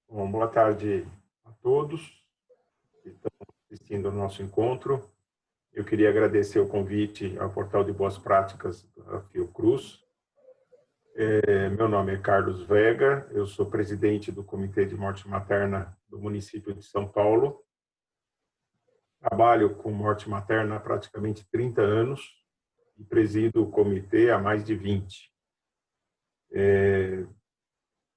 Bom, boa tarde a todos que estão assistindo ao nosso encontro. Eu queria agradecer o convite ao Portal de Boas Práticas da Fiocruz. Meu nome é Carlos Vega, eu sou presidente do Comitê de Morte Materna do município de São Paulo. Trabalho com morte materna há praticamente 30 anos e presido o comitê há mais de 20.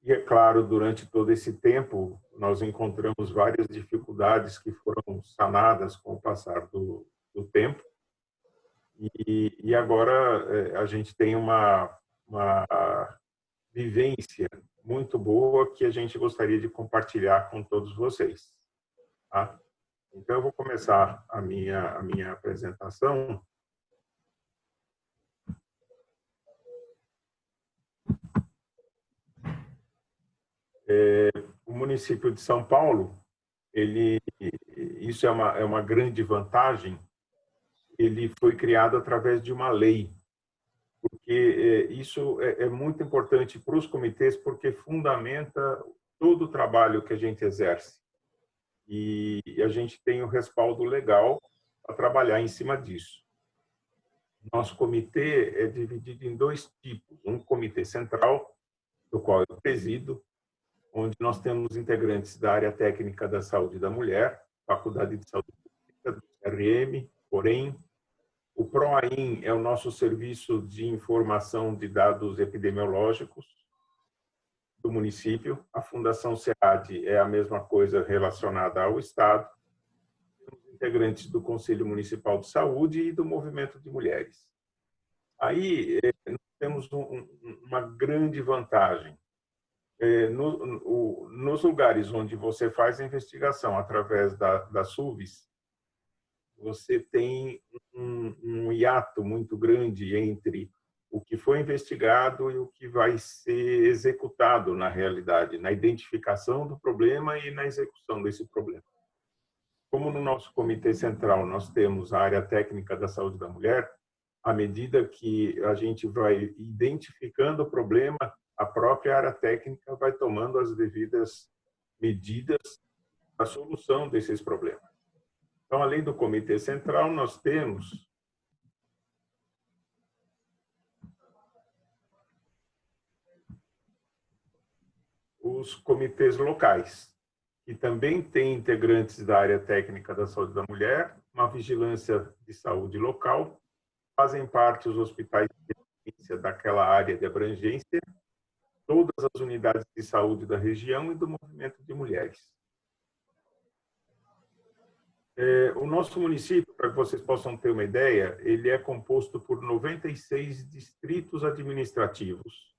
E, é claro, durante todo esse tempo, nós encontramos várias dificuldades que foram sanadas com o passar do tempo. E agora a gente tem uma vivência muito boa que a gente gostaria de compartilhar com todos vocês. Tá? Então, eu vou começar a minha apresentação. O município de São Paulo, isso é uma grande vantagem, ele foi criado através de uma lei, porque isso é muito importante para os comitês, porque fundamenta todo o trabalho que a gente exerce. E a gente tem o respaldo legal para trabalhar em cima disso. Nosso comitê é dividido em dois tipos. Um comitê central, do qual eu presido, onde nós temos integrantes da área técnica da saúde da mulher, Faculdade de Saúde Pública, do CRM, porém, o PROAIM é o nosso serviço de informação de dados epidemiológicos do município. A Fundação SEAD é a mesma coisa relacionada ao Estado. Temos integrantes do Conselho Municipal de Saúde e do Movimento de Mulheres. Aí nós temos uma grande vantagem. Nos lugares onde você faz a investigação através da SUVES, você tem um hiato muito grande entre o que foi investigado e o que vai ser executado na realidade, na identificação do problema e na execução desse problema. Como no nosso comitê central nós temos a área técnica da saúde da mulher, à medida que a gente vai identificando o problema, a própria área técnica vai tomando as devidas medidas para a solução desses problemas. Então, além do comitê central, nós temos os comitês locais, que também têm integrantes da área técnica da saúde da mulher, uma vigilância de saúde local, fazem parte os hospitais de referência daquela área de abrangência, todas as unidades de saúde da região e do movimento de mulheres. O nosso município, para que vocês possam ter uma ideia, ele é composto por 96 distritos administrativos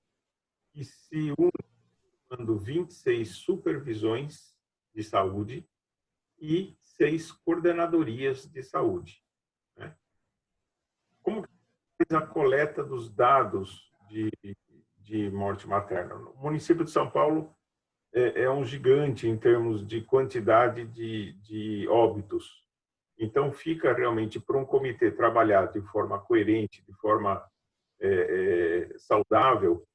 que se unem formando 26 supervisões de saúde e 6 coordenadorias de saúde. Como que a coleta dos dados de morte materna? O município de São Paulo é um gigante em termos de quantidade de óbitos. Então, fica realmente para um comitê trabalhar de forma coerente, de forma saudável,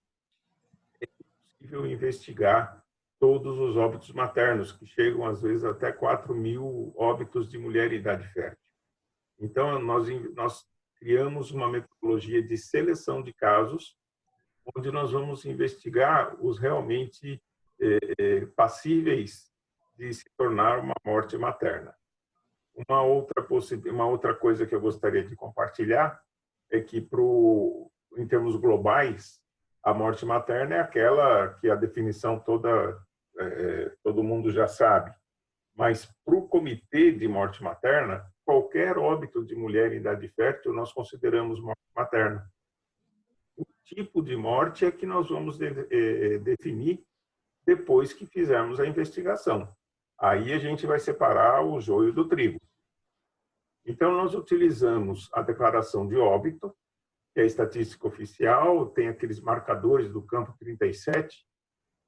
é possível investigar todos os óbitos maternos, que chegam, às vezes, até 4.000 óbitos de mulher em idade fértil. Então, nós criamos uma metodologia de seleção de casos, onde nós vamos investigar os realmente passíveis de se tornar uma morte materna. Uma outra coisa que eu gostaria de compartilhar é que, em termos globais, a morte materna é aquela que a definição todo mundo já sabe. Mas, para o Comitê de Morte Materna, qualquer óbito de mulher em idade fértil nós consideramos morte materna. O tipo de morte é que nós vamos definir depois que fizermos a investigação. Aí a gente vai separar o joio do trigo. Então, nós utilizamos a declaração de óbito, que é a estatística oficial, tem aqueles marcadores do campo 37,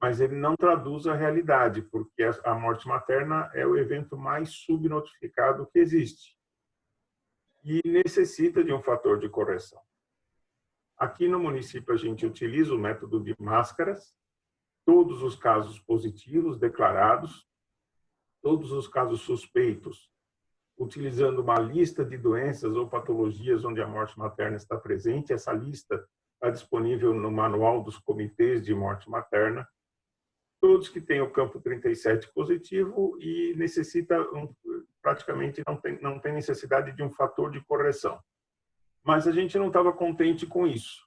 mas ele não traduz a realidade, porque a morte materna é o evento mais subnotificado que existe e necessita de um fator de correção. Aqui no município, a gente utiliza o método de máscaras. todos os casos positivos declarados, todos os casos suspeitos, utilizando uma lista de doenças ou patologias onde a morte materna está presente. Essa lista está disponível no manual dos comitês de morte materna. Todos que têm o campo 37 positivo e praticamente não tem necessidade de um fator de correção. Mas a gente não estava contente com isso.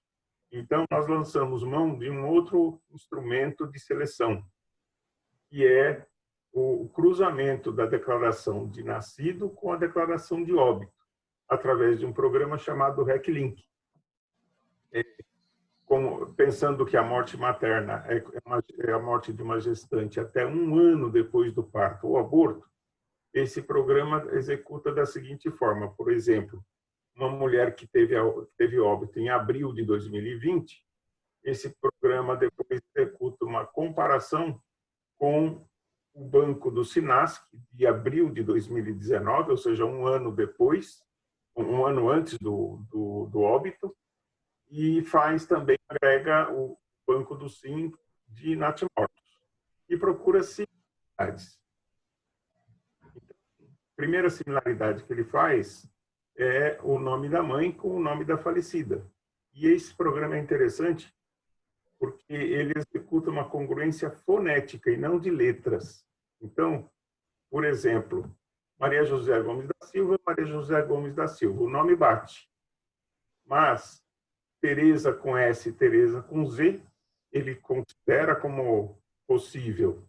Então, nós lançamos mão de um outro instrumento de seleção, que é o cruzamento da declaração de nascido com a declaração de óbito, através de um programa chamado RECLINK. Pensando que a morte materna é a morte de uma gestante até 1 ano depois do parto ou aborto, esse programa executa da seguinte forma: por exemplo, uma mulher que teve óbito em abril de 2020, esse programa depois executa uma comparação com o banco do SINASC de abril de 2019, ou seja, 1 ano depois, 1 ano antes do óbito, e agrega o banco do SIM de natimortos e procura similaridades. A primeira similaridade que ele faz é o nome da mãe com o nome da falecida. E esse programa é interessante porque ele executa uma congruência fonética e não de letras. Então, por exemplo, Maria José Gomes da Silva, Maria José Gomes da Silva, o nome bate. Mas Tereza com S, Tereza com Z, ele considera como possível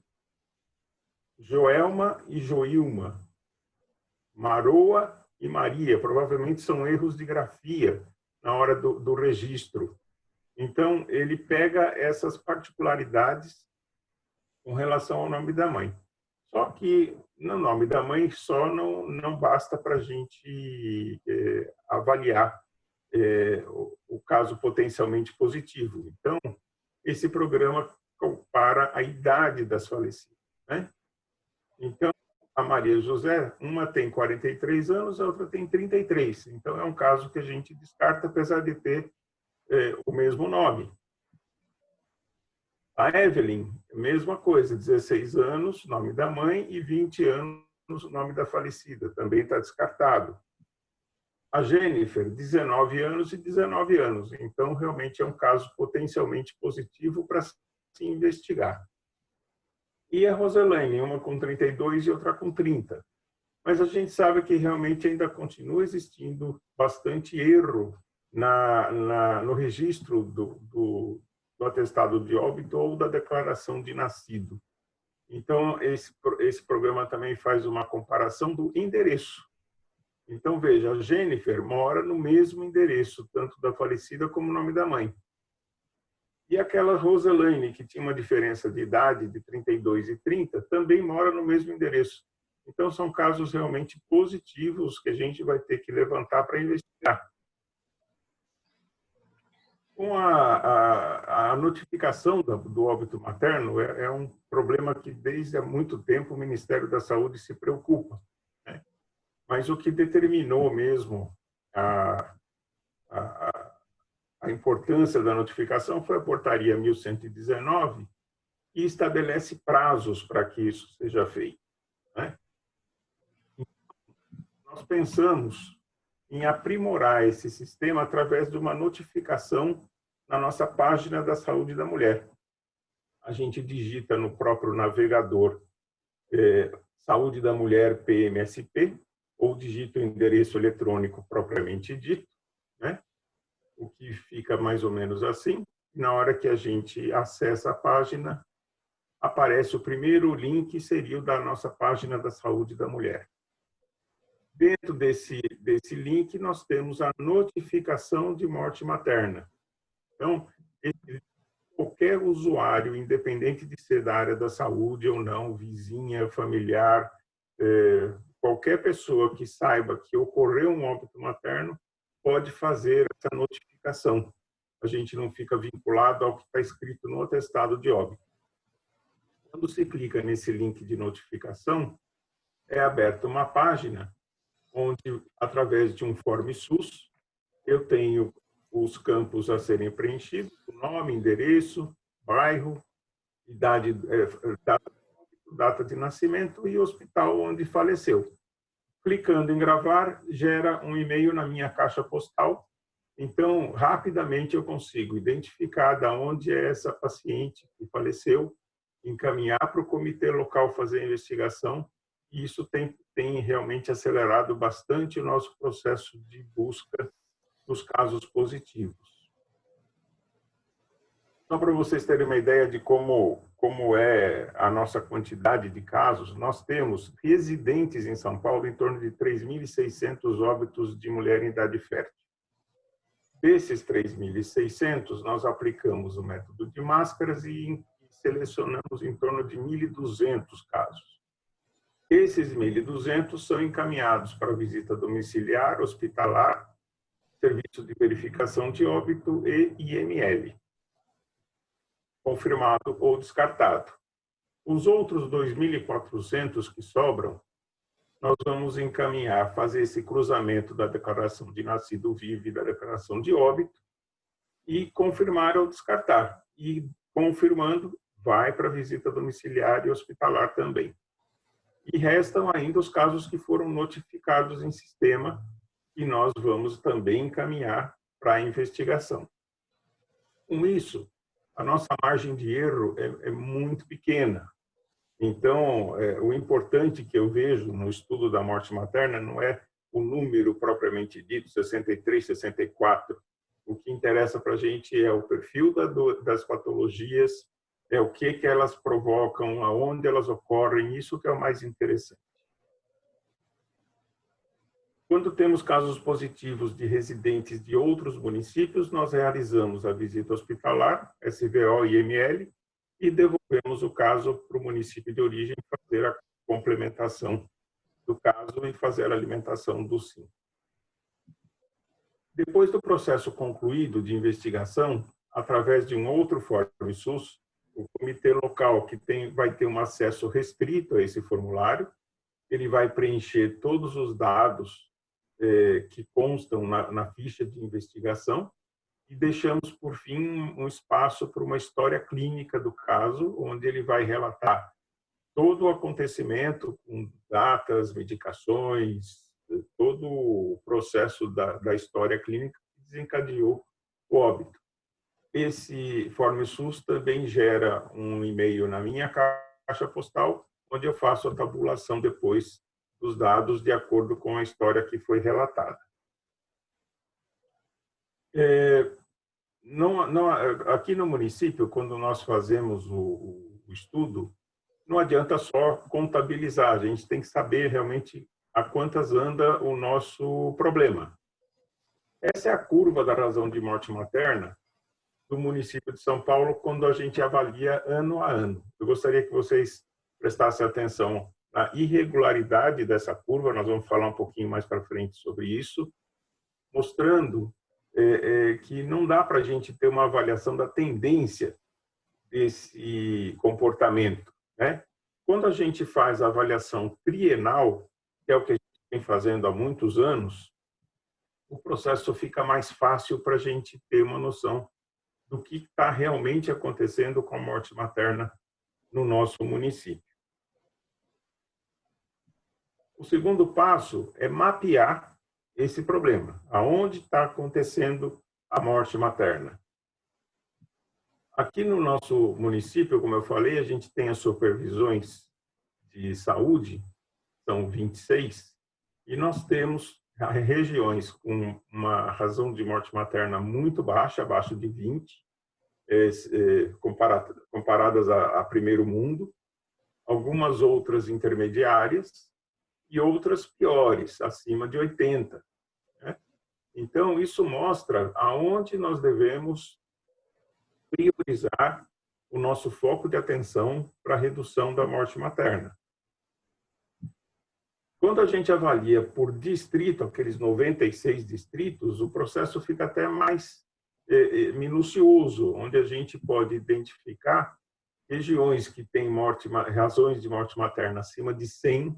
Joelma e Joilma, Maroa e Maria. Provavelmente são erros de grafia na hora do registro. Então, ele pega essas particularidades com relação ao nome da mãe. Só que no nome da mãe só não basta para a gente avaliar o caso potencialmente positivo. Então, esse programa compara a idade das falecidas, né? Então, a Maria José, uma tem 43 anos, a outra tem 33. Então, é um caso que a gente descarta, apesar de ter o mesmo nome. A Evelyn, mesma coisa, 16 anos, nome da mãe, e 20 anos, nome da falecida, também está descartado. A Jennifer, 19 anos e 19 anos. Então, realmente é um caso potencialmente positivo para se investigar. E a Roselaine, uma com 32 e outra com 30. Mas a gente sabe que realmente ainda continua existindo bastante erro no registro do atestado de óbito ou da declaração de nascido. Então, esse programa também faz uma comparação do endereço. Então, veja, a Jennifer mora no mesmo endereço, tanto da falecida como o nome da mãe. E aquela Roselaine, que tinha uma diferença de idade de 32 e 30, também mora no mesmo endereço. Então, são casos realmente positivos que a gente vai ter que levantar para investigar. Com a notificação do óbito materno, é um problema que, desde há muito tempo, o Ministério da Saúde se preocupa, né? Mas o que determinou mesmo a importância da notificação foi a Portaria 1119, que estabelece prazos para que isso seja feito, né? Nós pensamos em aprimorar esse sistema através de uma notificação na nossa página da Saúde da Mulher. A gente digita no próprio navegador Saúde da Mulher PMSP, ou digita o endereço eletrônico propriamente dito, né? O que fica mais ou menos assim. Na hora que a gente acessa a página, aparece o primeiro link, seria o da nossa página da Saúde da Mulher. Dentro desse link, nós temos a notificação de morte materna. Então, qualquer usuário, independente de ser da área da saúde ou não, vizinha, familiar, qualquer pessoa que saiba que ocorreu um óbito materno, pode fazer essa notificação. A gente não fica vinculado ao que está escrito no atestado de óbito. Quando se clica nesse link de notificação, é aberta uma página onde, através de um form SUS, eu tenho os campos a serem preenchidos, o nome, endereço, bairro idade, data de nascimento e hospital onde faleceu. Clicando em gravar, gera um e-mail na minha caixa postal. Então, rapidamente eu consigo identificar de onde é essa paciente que faleceu, encaminhar para o comitê local fazer a investigação, e isso tem realmente acelerado bastante o nosso processo de busca dos casos positivos. Só para vocês terem uma ideia de como é a nossa quantidade de casos, nós temos residentes em São Paulo em torno de 3.600 óbitos de mulher em idade fértil. Desses 3.600, nós aplicamos o método de máscaras e selecionamos em torno de 1.200 casos. Esses 1.200 são encaminhados para visita domiciliar, hospitalar, serviço de verificação de óbito e IML, confirmado ou descartado. Os outros 2.400 que sobram, nós vamos encaminhar, fazer esse cruzamento da declaração de nascido vivo e da declaração de óbito e confirmar ou descartar. E confirmando, vai para visita domiciliar e hospitalar também. E restam ainda os casos que foram notificados em sistema e nós vamos também encaminhar para a investigação. Com isso, a nossa margem de erro é muito pequena. Então, o importante que eu vejo no estudo da morte materna não é o número propriamente dito, 63, 64. O que interessa para a gente é o perfil das patologias, é o que elas provocam, aonde elas ocorrem, isso que é o mais interessante. Quando temos casos positivos de residentes de outros municípios, nós realizamos a visita hospitalar, SVO e IML, e devolvemos o caso para o município de origem fazer a complementação do caso e fazer a alimentação do SIM. Depois do processo concluído de investigação, através de um outro Form SUS, o comitê local que vai ter um acesso restrito a esse formulário, ele vai preencher todos os dados que constam na ficha de investigação e deixamos, por fim, um espaço para uma história clínica do caso, onde ele vai relatar todo o acontecimento, com datas, medicações, todo o processo da história clínica que desencadeou o óbito. Esse Form SUS também gera um e-mail na minha caixa postal, onde eu faço a tabulação depois dos dados de acordo com a história que foi relatada. Aqui no município, quando nós fazemos o estudo, não adianta só contabilizar, a gente tem que saber realmente a quantas anda o nosso problema. Essa é a curva da razão de morte materna do município de São Paulo quando a gente avalia ano a ano. Eu gostaria que vocês prestassem atenção na irregularidade dessa curva, nós vamos falar um pouquinho mais para frente sobre isso, mostrando que não dá para a gente ter uma avaliação da tendência desse comportamento, né? Quando a gente faz a avaliação trienal, que é o que a gente vem fazendo há muitos anos, o processo fica mais fácil para a gente ter uma noção do que está realmente acontecendo com a morte materna no nosso município. O segundo passo é mapear esse problema. Aonde está acontecendo a morte materna? Aqui no nosso município, como eu falei, a gente tem as supervisões de saúde, são 26, e nós temos regiões com uma razão de morte materna muito baixa, abaixo de 20, comparadas a primeiro mundo, algumas outras intermediárias, e outras piores, acima de 80. Né? Então, isso mostra aonde nós devemos priorizar o nosso foco de atenção para a redução da morte materna. Quando a gente avalia por distrito, aqueles 96 distritos, o processo fica até mais minucioso, onde a gente pode identificar regiões que têm razões de morte materna acima de 100,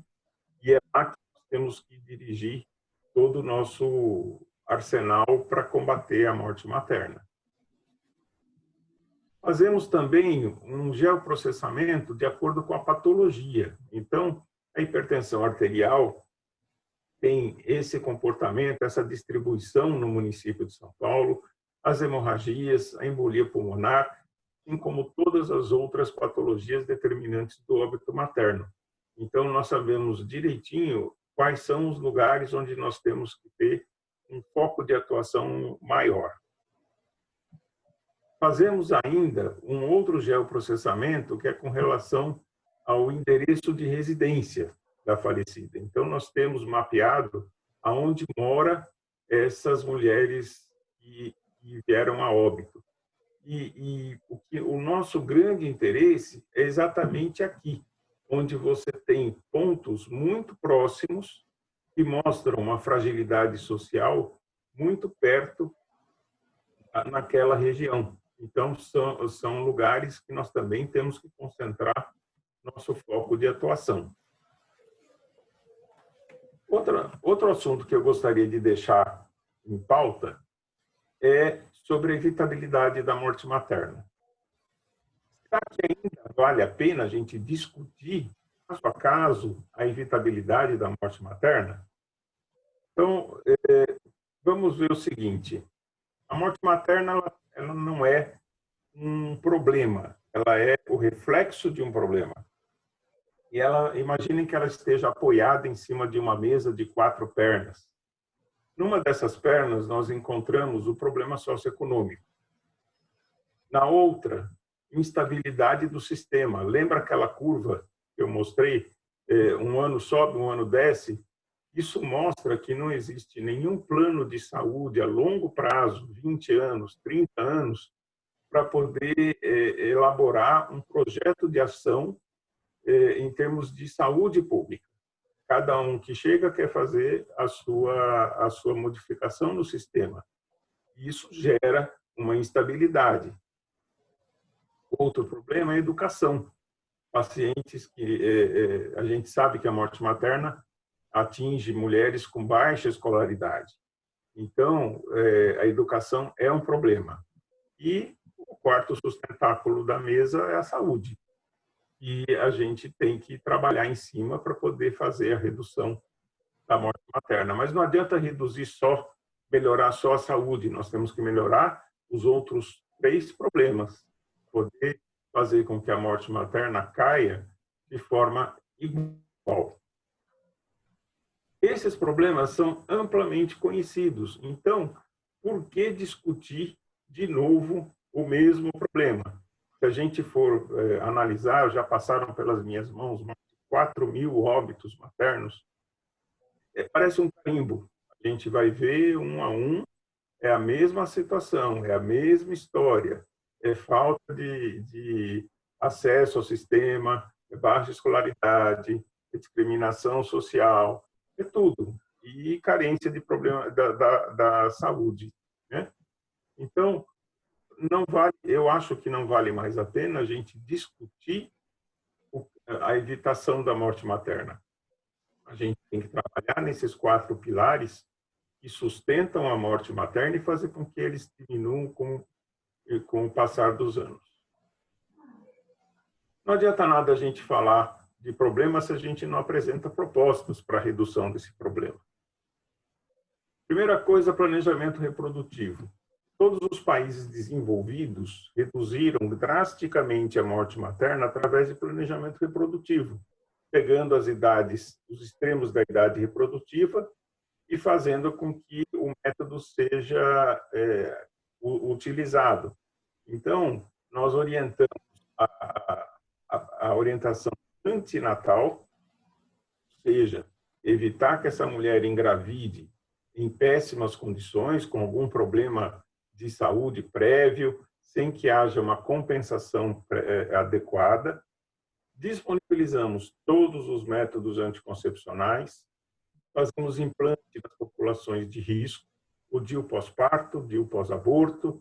e é lá que nós temos que dirigir todo o nosso arsenal para combater a morte materna. Fazemos também um geoprocessamento de acordo com a patologia. Então, a hipertensão arterial tem esse comportamento, essa distribuição no município de São Paulo, as hemorragias, a embolia pulmonar, assim como todas as outras patologias determinantes do óbito materno. Então, nós sabemos direitinho quais são os lugares onde nós temos que ter um foco de atuação maior. Fazemos ainda um outro geoprocessamento que é com relação ao endereço de residência da falecida. Então, nós temos mapeado aonde mora essas mulheres que vieram a óbito. E o nosso grande interesse é exatamente aqui, onde você tem pontos muito próximos que mostram uma fragilidade social muito perto naquela região. Então, são lugares que nós também temos que concentrar nosso foco de atuação. Outro assunto que eu gostaria de deixar em pauta é sobre a evitabilidade da morte materna. Será que ainda vale a pena a gente discutir, caso a caso, a evitabilidade da morte materna? Então, vamos ver o seguinte. A morte materna ela não é um problema, ela é o reflexo de um problema. E imaginem que ela esteja apoiada em cima de uma mesa de 4 pernas. Numa dessas pernas, nós encontramos o problema socioeconômico. Na outra, instabilidade do sistema. Lembra aquela curva que eu mostrei? Um ano sobe, um ano desce. Isso mostra que não existe nenhum plano de saúde a longo prazo, 20 anos, 30 anos, para poder elaborar um projeto de ação em termos de saúde pública. Cada um que chega quer fazer a sua modificação no sistema. Isso gera uma instabilidade. Outro problema é a educação. Pacientes que a gente sabe que a morte materna atinge mulheres com baixa escolaridade. Então, a educação é um problema. E o quarto sustentáculo da mesa é a saúde. E a gente tem que trabalhar em cima para poder fazer a redução da morte materna. Mas não adianta reduzir melhorar só a saúde, nós temos que melhorar os outros 3 problemas. Poder fazer com que a morte materna caia de forma igual. Esses problemas são amplamente conhecidos. Então, por que discutir de novo o mesmo problema? Se a gente for analisar, já passaram pelas minhas mãos mais de 4.000 óbitos maternos. Parece um carimbo. A gente vai ver um a um, é a mesma situação, é a mesma história. É falta de acesso ao sistema, é baixa escolaridade, é discriminação social, é tudo. E carência de problema da saúde, né? Então, eu acho que não vale mais a pena a gente discutir a evitação da morte materna. A gente tem que trabalhar nesses 4 pilares que sustentam a morte materna e fazer com que eles diminuam com o passar dos anos. Não adianta nada a gente falar de problema se a gente não apresenta propostas para a redução desse problema. Primeira coisa, planejamento reprodutivo. Todos os países desenvolvidos reduziram drasticamente a morte materna através de planejamento reprodutivo, pegando as idades, os extremos da idade reprodutiva e fazendo com que o método seja utilizado. Então, nós orientamos a orientação antinatal, ou seja, evitar que essa mulher engravide em péssimas condições, com algum problema de saúde prévio, sem que haja uma compensação adequada. Disponibilizamos todos os métodos anticoncepcionais, fazemos implante nas populações de risco, o DIU pós-parto, DIU pós-aborto,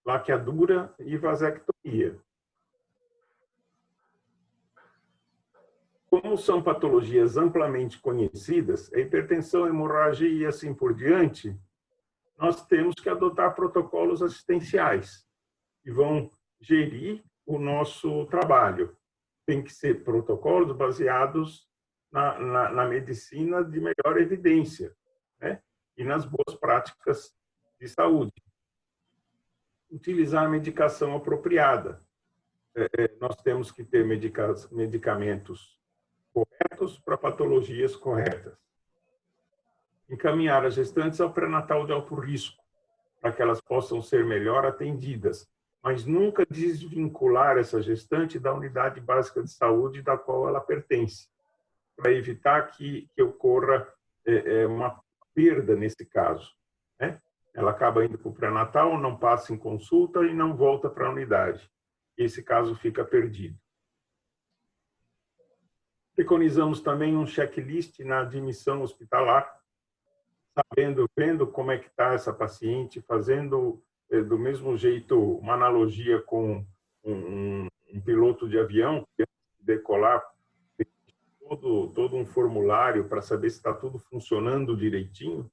laqueadura e vasectomia. Como são patologias amplamente conhecidas, a hipertensão, hemorragia e assim por diante, nós temos que adotar protocolos assistenciais, que vão gerir o nosso trabalho. Tem que ser protocolos baseados na medicina de melhor evidência, né? E nas boas práticas de saúde. Utilizar a medicação apropriada. Nós temos que ter medicamentos corretos para patologias corretas. Encaminhar as gestantes ao pré-natal de alto risco, para que elas possam ser melhor atendidas, mas nunca desvincular essa gestante da unidade básica de saúde da qual ela pertence, para evitar que ocorra uma perda nesse caso, né? Ela acaba indo para o pré-natal, não passa em consulta e não volta para a unidade. Esse caso fica perdido. Preconizamos também um checklist na admissão hospitalar, vendo como é que está essa paciente, fazendo do mesmo jeito uma analogia com um piloto de avião que decolar todo um formulário para saber se está tudo funcionando direitinho.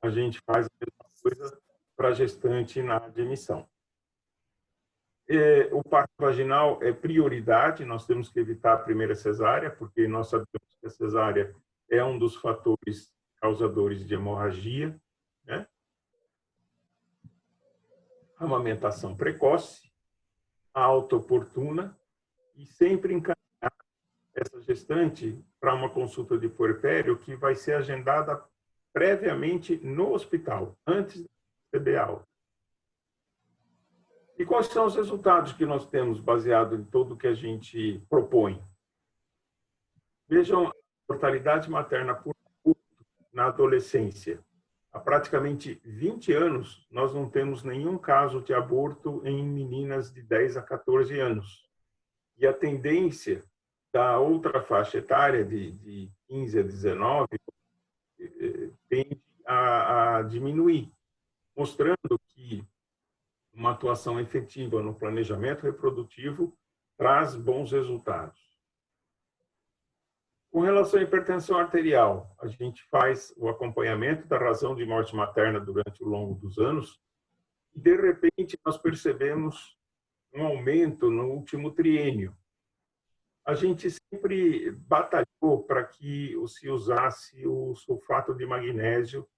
A gente faz a mesma coisa para a gestante na admissão. O parto vaginal é prioridade, nós temos que evitar a primeira cesárea, porque nós sabemos que a cesárea é um dos fatores causadores de hemorragia, né? Amamentação precoce, alta oportuna e sempre encaminhar essa gestante para uma consulta de puerpério que vai ser agendada previamente no hospital, antes de receber alta. E quais são os resultados que nós temos baseado em tudo que a gente propõe? Vejam a mortalidade materna por aborto na adolescência. Há praticamente 20 anos, nós não temos nenhum caso de aborto em meninas de 10 a 14 anos. E a tendência da outra faixa etária, de 15 a 19, tende a diminuir, mostrando que uma atuação efetiva no planejamento reprodutivo traz bons resultados. Com relação à hipertensão arterial, a gente faz o acompanhamento da razão de morte materna durante o longo dos anos e, de repente, nós percebemos um aumento no último triênio. A gente sempre batalhou para que se usasse o sulfato de magnésio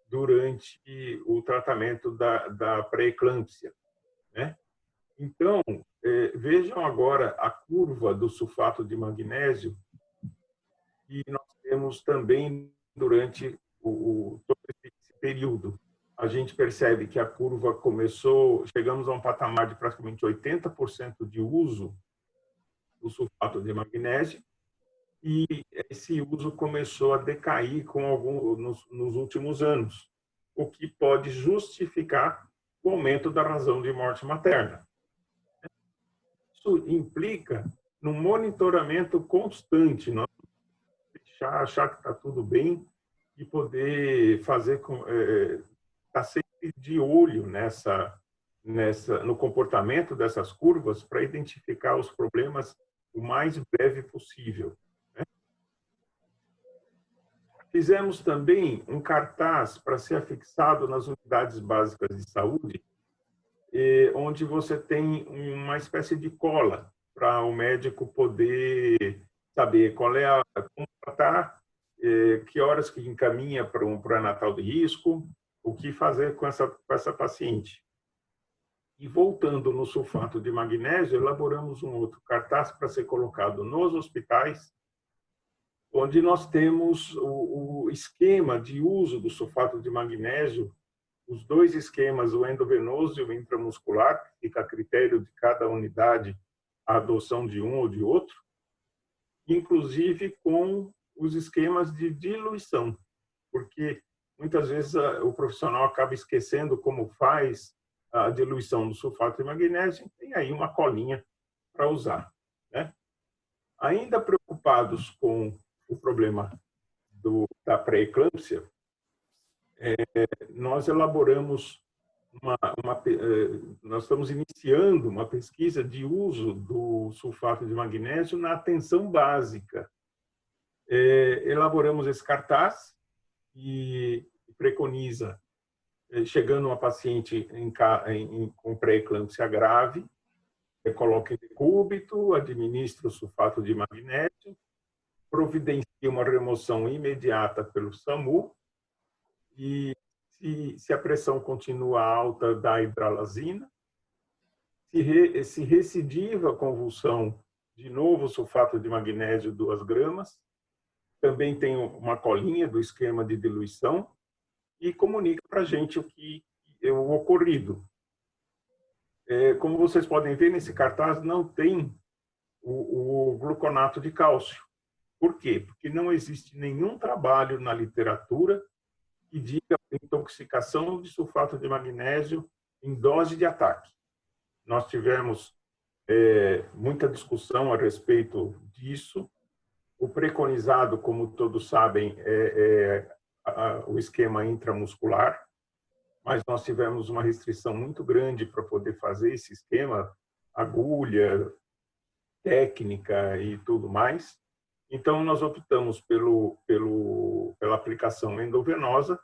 durante o tratamento da pré-eclâmpsia, né? Então, vejam agora a curva do sulfato de magnésio que nós temos também durante todo esse período. A gente percebe que a curva chegamos a um patamar de praticamente 80% de uso do sulfato de magnésio, e esse uso começou a decair nos últimos anos, o que pode justificar o aumento da razão de morte materna. Isso implica no monitoramento constante, nós achar que está tudo bem e poder fazer estar sempre de olho no comportamento dessas curvas para identificar os problemas o mais breve possível. Fizemos também um cartaz para ser afixado nas unidades básicas de saúde, onde você tem uma espécie de cola para o médico poder saber como tratar, que horas que encaminha para um pré-natal de risco, o que fazer com essa paciente. E voltando no sulfato de magnésio, elaboramos um outro cartaz para ser colocado nos hospitais, onde nós temos o esquema de uso do sulfato de magnésio, os dois esquemas, o endovenoso e o intramuscular, que fica a critério de cada unidade a adoção de um ou de outro, inclusive com os esquemas de diluição, porque muitas vezes o profissional acaba esquecendo como faz a diluição do sulfato de magnésio, tem aí uma colinha para usar, né? Ainda preocupados com o problema da pré-eclâmpsia, nós elaboramos nós estamos iniciando uma pesquisa de uso do sulfato de magnésio na atenção básica. Elaboramos esse cartaz e preconiza, chegando uma paciente com pré-eclâmpsia grave, coloca em decúbito, administra o sulfato de magnésio, providencia uma remoção imediata pelo SAMU e, se a pressão continua alta, dá hidralazina. Se recidiva a convulsão, de novo sulfato de magnésio 2 gramas. Também tem uma colinha do esquema de diluição e comunica para a gente o que é o ocorrido. Como vocês podem ver nesse cartaz, não tem o gluconato de cálcio. Por quê? Porque não existe nenhum trabalho na literatura que diga intoxicação de sulfato de magnésio em dose de ataque. Nós tivemos muita discussão a respeito disso. O preconizado, como todos sabem, o esquema intramuscular, mas nós tivemos uma restrição muito grande para poder fazer esse esquema, agulha, técnica e tudo mais. Então, nós optamos pela aplicação endovenosa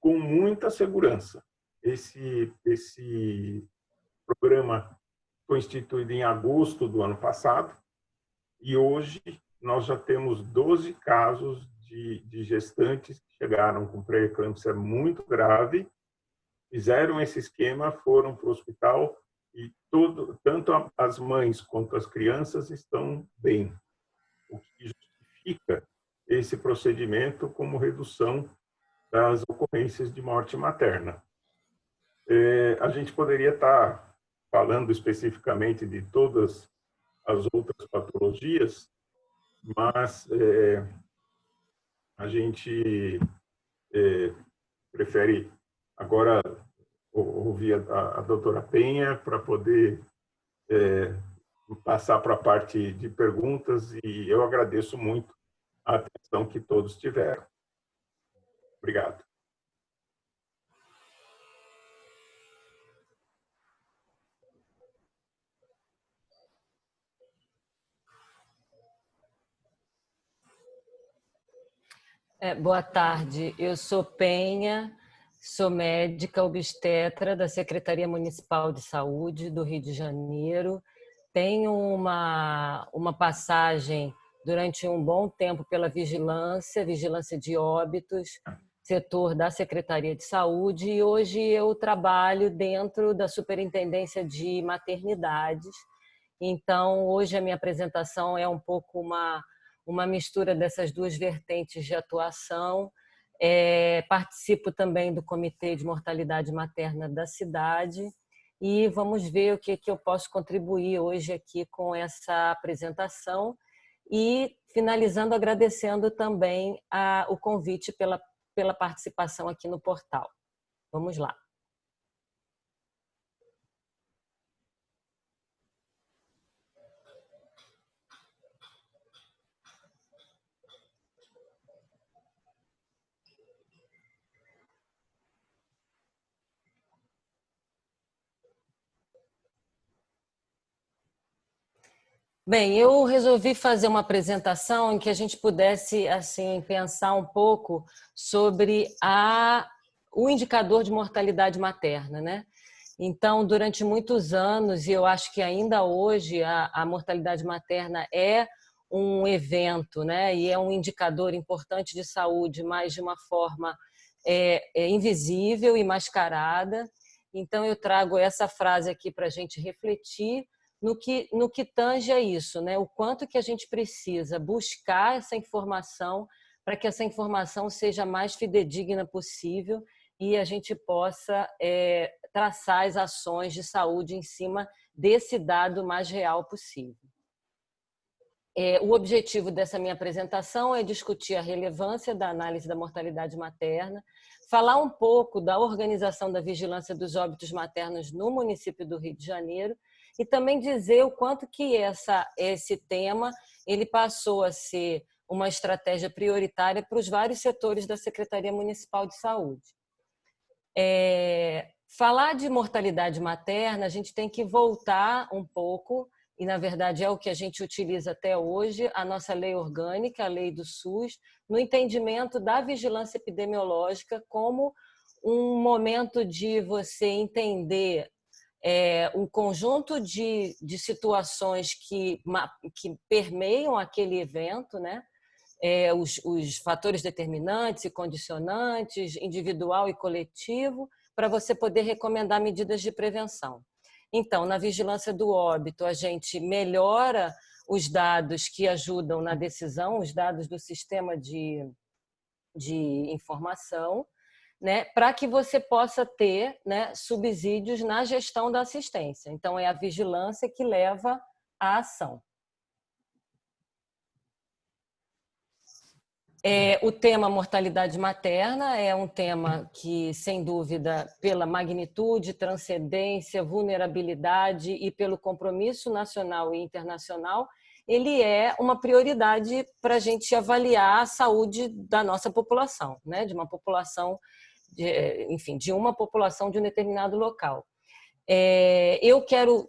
com muita segurança. Esse programa foi instituído em agosto do ano passado e hoje nós já temos 12 casos de gestantes que chegaram com pré-eclâmpsia muito grave, fizeram esse esquema, foram para o hospital e tanto as mães quanto as crianças estão bem, o que justifica esse procedimento como redução das ocorrências de morte materna. A gente poderia estar falando especificamente de todas as outras patologias, mas a gente prefere agora ouvir a doutora Penha para poder passar para a parte de perguntas, e eu agradeço muito a atenção que todos tiveram. Obrigado. Boa tarde, eu sou Penha, sou médica obstetra da Secretaria Municipal de Saúde do Rio de Janeiro. Tenho uma passagem durante um bom tempo pela vigilância de óbitos, setor da Secretaria de Saúde, e hoje eu trabalho dentro da Superintendência de Maternidades. Então, hoje a minha apresentação é um pouco uma mistura dessas duas vertentes de atuação. Participo também do Comitê de Mortalidade Materna da cidade e vamos ver o que eu posso contribuir hoje aqui com essa apresentação e finalizando agradecendo também o convite pela participação aqui no portal. Vamos lá. Bem, eu resolvi fazer uma apresentação em que a gente pudesse assim pensar um pouco sobre o indicador de mortalidade materna, né? Então, durante muitos anos, e eu acho que ainda hoje, a mortalidade materna é um evento, né? E é um indicador importante de saúde, mas de uma forma invisível e mascarada. Então, eu trago essa frase aqui para a gente refletir no que tange a isso, né? O quanto que a gente precisa buscar essa informação para que essa informação seja mais fidedigna possível e a gente possa traçar as ações de saúde em cima desse dado mais real possível. O objetivo dessa minha apresentação é discutir a relevância da análise da mortalidade materna, falar um pouco da organização da vigilância dos óbitos maternos no município do Rio de Janeiro e também dizer o quanto que esse tema ele passou a ser uma estratégia prioritária para os vários setores da Secretaria Municipal de Saúde. Falar de mortalidade materna, a gente tem que voltar um pouco, e na verdade é o que a gente utiliza até hoje, a nossa lei orgânica, a lei do SUS, no entendimento da vigilância epidemiológica como um momento de você entender um conjunto de situações que permeiam aquele evento, né? Os fatores determinantes e condicionantes, individual e coletivo, para você poder recomendar medidas de prevenção. Então, na vigilância do óbito, a gente melhora os dados que ajudam na decisão, os dados do sistema de informação, né, para que você possa ter, né, subsídios na gestão da assistência. Então, é a vigilância que leva à ação. O tema mortalidade materna é um tema que, sem dúvida, pela magnitude, transcendência, vulnerabilidade e pelo compromisso nacional e internacional, ele é uma prioridade para a gente avaliar a saúde da nossa população, né? De uma população, enfim, de uma população de um determinado local. Eu quero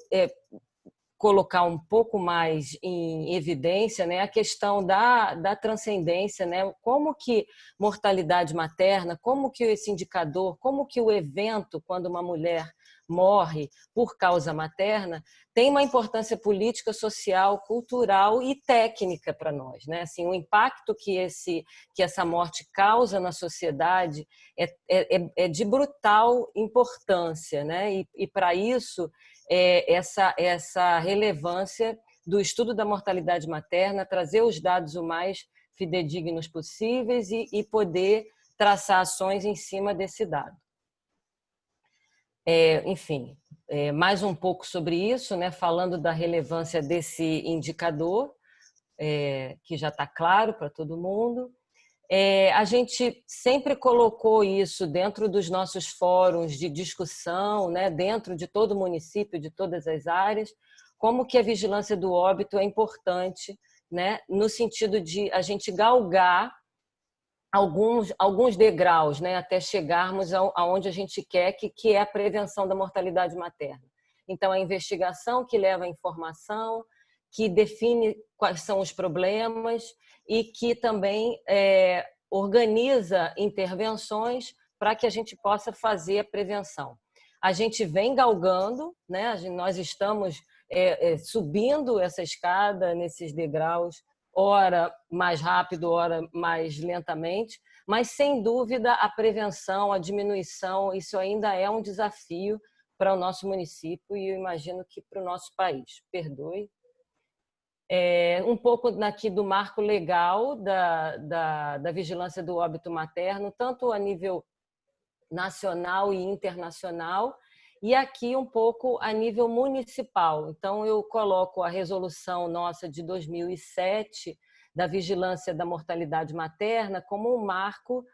colocar um pouco mais em evidência, né, a questão da transcendência, né, como que mortalidade materna, como que esse indicador, como que o evento, quando uma mulher morre por causa materna, tem uma importância política, social, cultural e técnica para nós, né? Assim, o impacto que essa morte causa na sociedade é de brutal importância, né? E para isso essa relevância do estudo da mortalidade materna, trazer os dados o mais fidedignos possíveis e poder traçar ações em cima desse dado. Enfim, mais um pouco sobre isso, né? Falando da relevância desse indicador, que já está claro para todo mundo. A gente sempre colocou isso dentro dos nossos fóruns de discussão, né? Dentro de todo o município, de todas as áreas, como que a vigilância do óbito é importante, né? No sentido de a gente galgar alguns degraus, né, até chegarmos aonde a gente quer, que é a prevenção da mortalidade materna. Então, a investigação que leva à informação, que define quais são os problemas e que também organiza intervenções para que a gente possa fazer a prevenção. A gente vem galgando, né, nós estamos subindo essa escada, nesses degraus, ora mais rápido, ora mais lentamente, mas sem dúvida a prevenção, a diminuição, isso ainda é um desafio para o nosso município e eu imagino que para o nosso país. Perdoe. Um pouco aqui do marco legal da vigilância do óbito materno, tanto a nível nacional e internacional, e aqui um pouco a nível municipal. Então, eu coloco a resolução nossa de 2007 da vigilância da mortalidade materna como um marco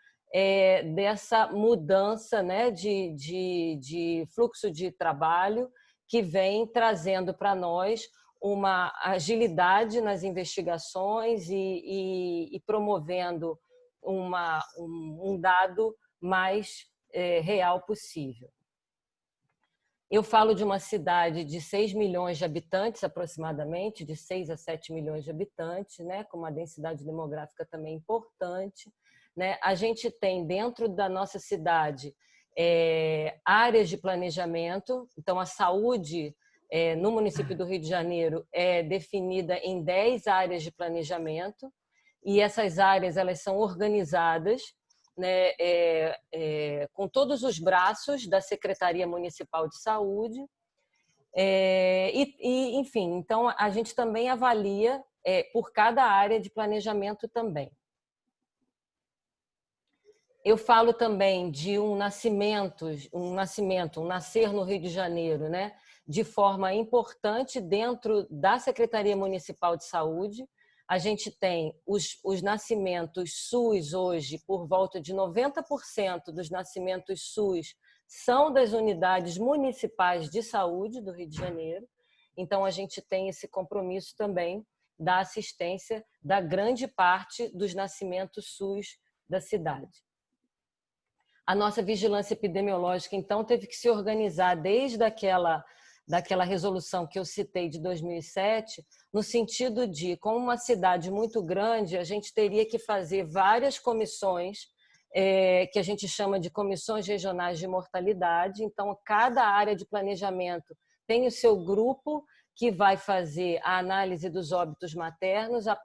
dessa mudança, né, de fluxo de trabalho que vem trazendo para nós uma agilidade nas investigações e promovendo um dado mais real possível. Eu falo de uma cidade de 6 milhões de habitantes, aproximadamente, de 6 a 7 milhões de habitantes, né, com uma densidade demográfica também importante, né? A gente tem dentro da nossa cidade áreas de planejamento, então a saúde no município do Rio de Janeiro é definida em 10 áreas de planejamento e essas áreas elas são organizadas, né, com todos os braços da Secretaria Municipal de Saúde. Enfim, então a gente também avalia por cada área de planejamento também. Eu falo também de um nascer no Rio de Janeiro, né, de forma importante dentro da Secretaria Municipal de Saúde. A gente tem os nascimentos SUS hoje, por volta de 90% dos nascimentos SUS são das unidades municipais de saúde do Rio de Janeiro. Então, a gente tem esse compromisso também da assistência da grande parte dos nascimentos SUS da cidade. A nossa vigilância epidemiológica, então, teve que se organizar desde daquela resolução que eu citei de 2007, no sentido de, como uma cidade muito grande, a gente teria que fazer várias comissões que a gente chama de comissões regionais de mortalidade. Então, cada área de planejamento tem o seu grupo que vai fazer a análise dos óbitos maternos a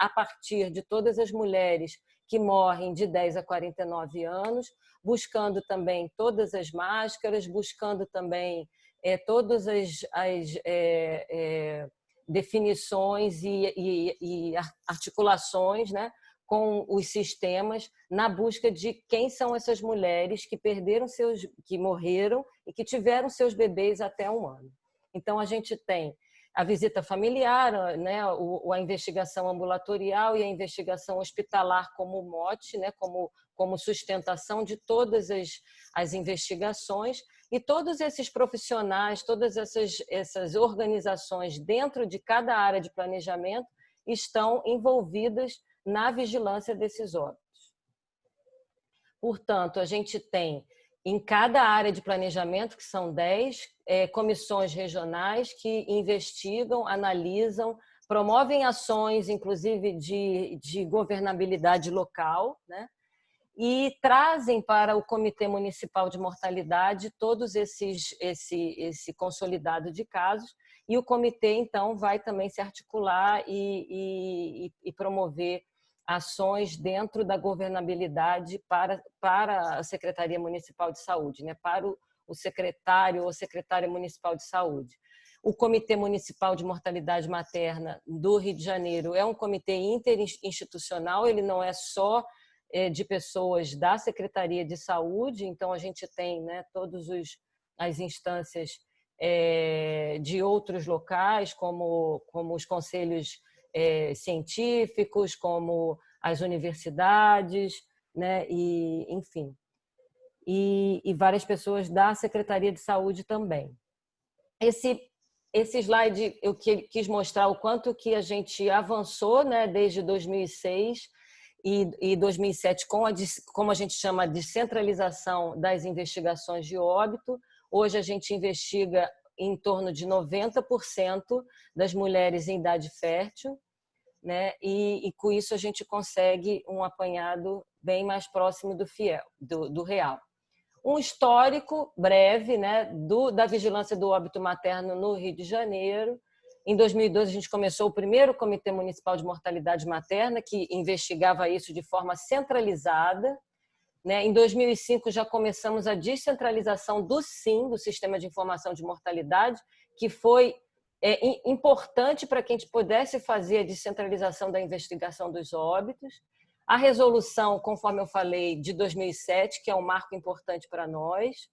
partir de todas as mulheres que morrem de 10 a 49 anos, buscando também todas as máscaras, buscando também todas as definições e articulações, né, com os sistemas na busca de quem são essas mulheres que que morreram e que tiveram seus bebês até 1 ano. Então, a gente tem a visita familiar, né, a investigação ambulatorial e a investigação hospitalar como mote, né, como sustentação de todas as investigações, e todos esses profissionais, todas essas organizações dentro de cada área de planejamento estão envolvidas na vigilância desses óbitos. Portanto, a gente tem em cada área de planejamento, que são 10, comissões regionais que investigam, analisam, promovem ações, inclusive de governabilidade local, né? E trazem para o Comitê Municipal de Mortalidade todos esse consolidado de casos, e o comitê, então, vai também se articular e promover ações dentro da governabilidade para a Secretaria Municipal de Saúde, né? Para o secretário ou secretária municipal de saúde. O Comitê Municipal de Mortalidade Materna do Rio de Janeiro é um comitê interinstitucional, ele não é só de pessoas da Secretaria de Saúde, então a gente tem, né, todas as instâncias de outros locais, como os conselhos científicos, como as universidades, né, e enfim, e várias pessoas da Secretaria de Saúde também. Esse slide eu quis mostrar o quanto que a gente avançou, né, desde 2006 e 2007 como a gente chama de descentralização das investigações de óbito. Hoje a gente investiga em torno de 90% das mulheres em idade fértil, né? E com isso a gente consegue um apanhado bem mais próximo do real. Um histórico breve, né, da vigilância do óbito materno no Rio de Janeiro. Em 2012, a gente começou o primeiro Comitê Municipal de Mortalidade Materna, que investigava isso de forma centralizada, né? Em 2005, já começamos a descentralização do SIM, do Sistema de Informação de Mortalidade, que foi importante para que a gente pudesse fazer a descentralização da investigação dos óbitos. A resolução, conforme eu falei, de 2007, que é um marco importante para nós.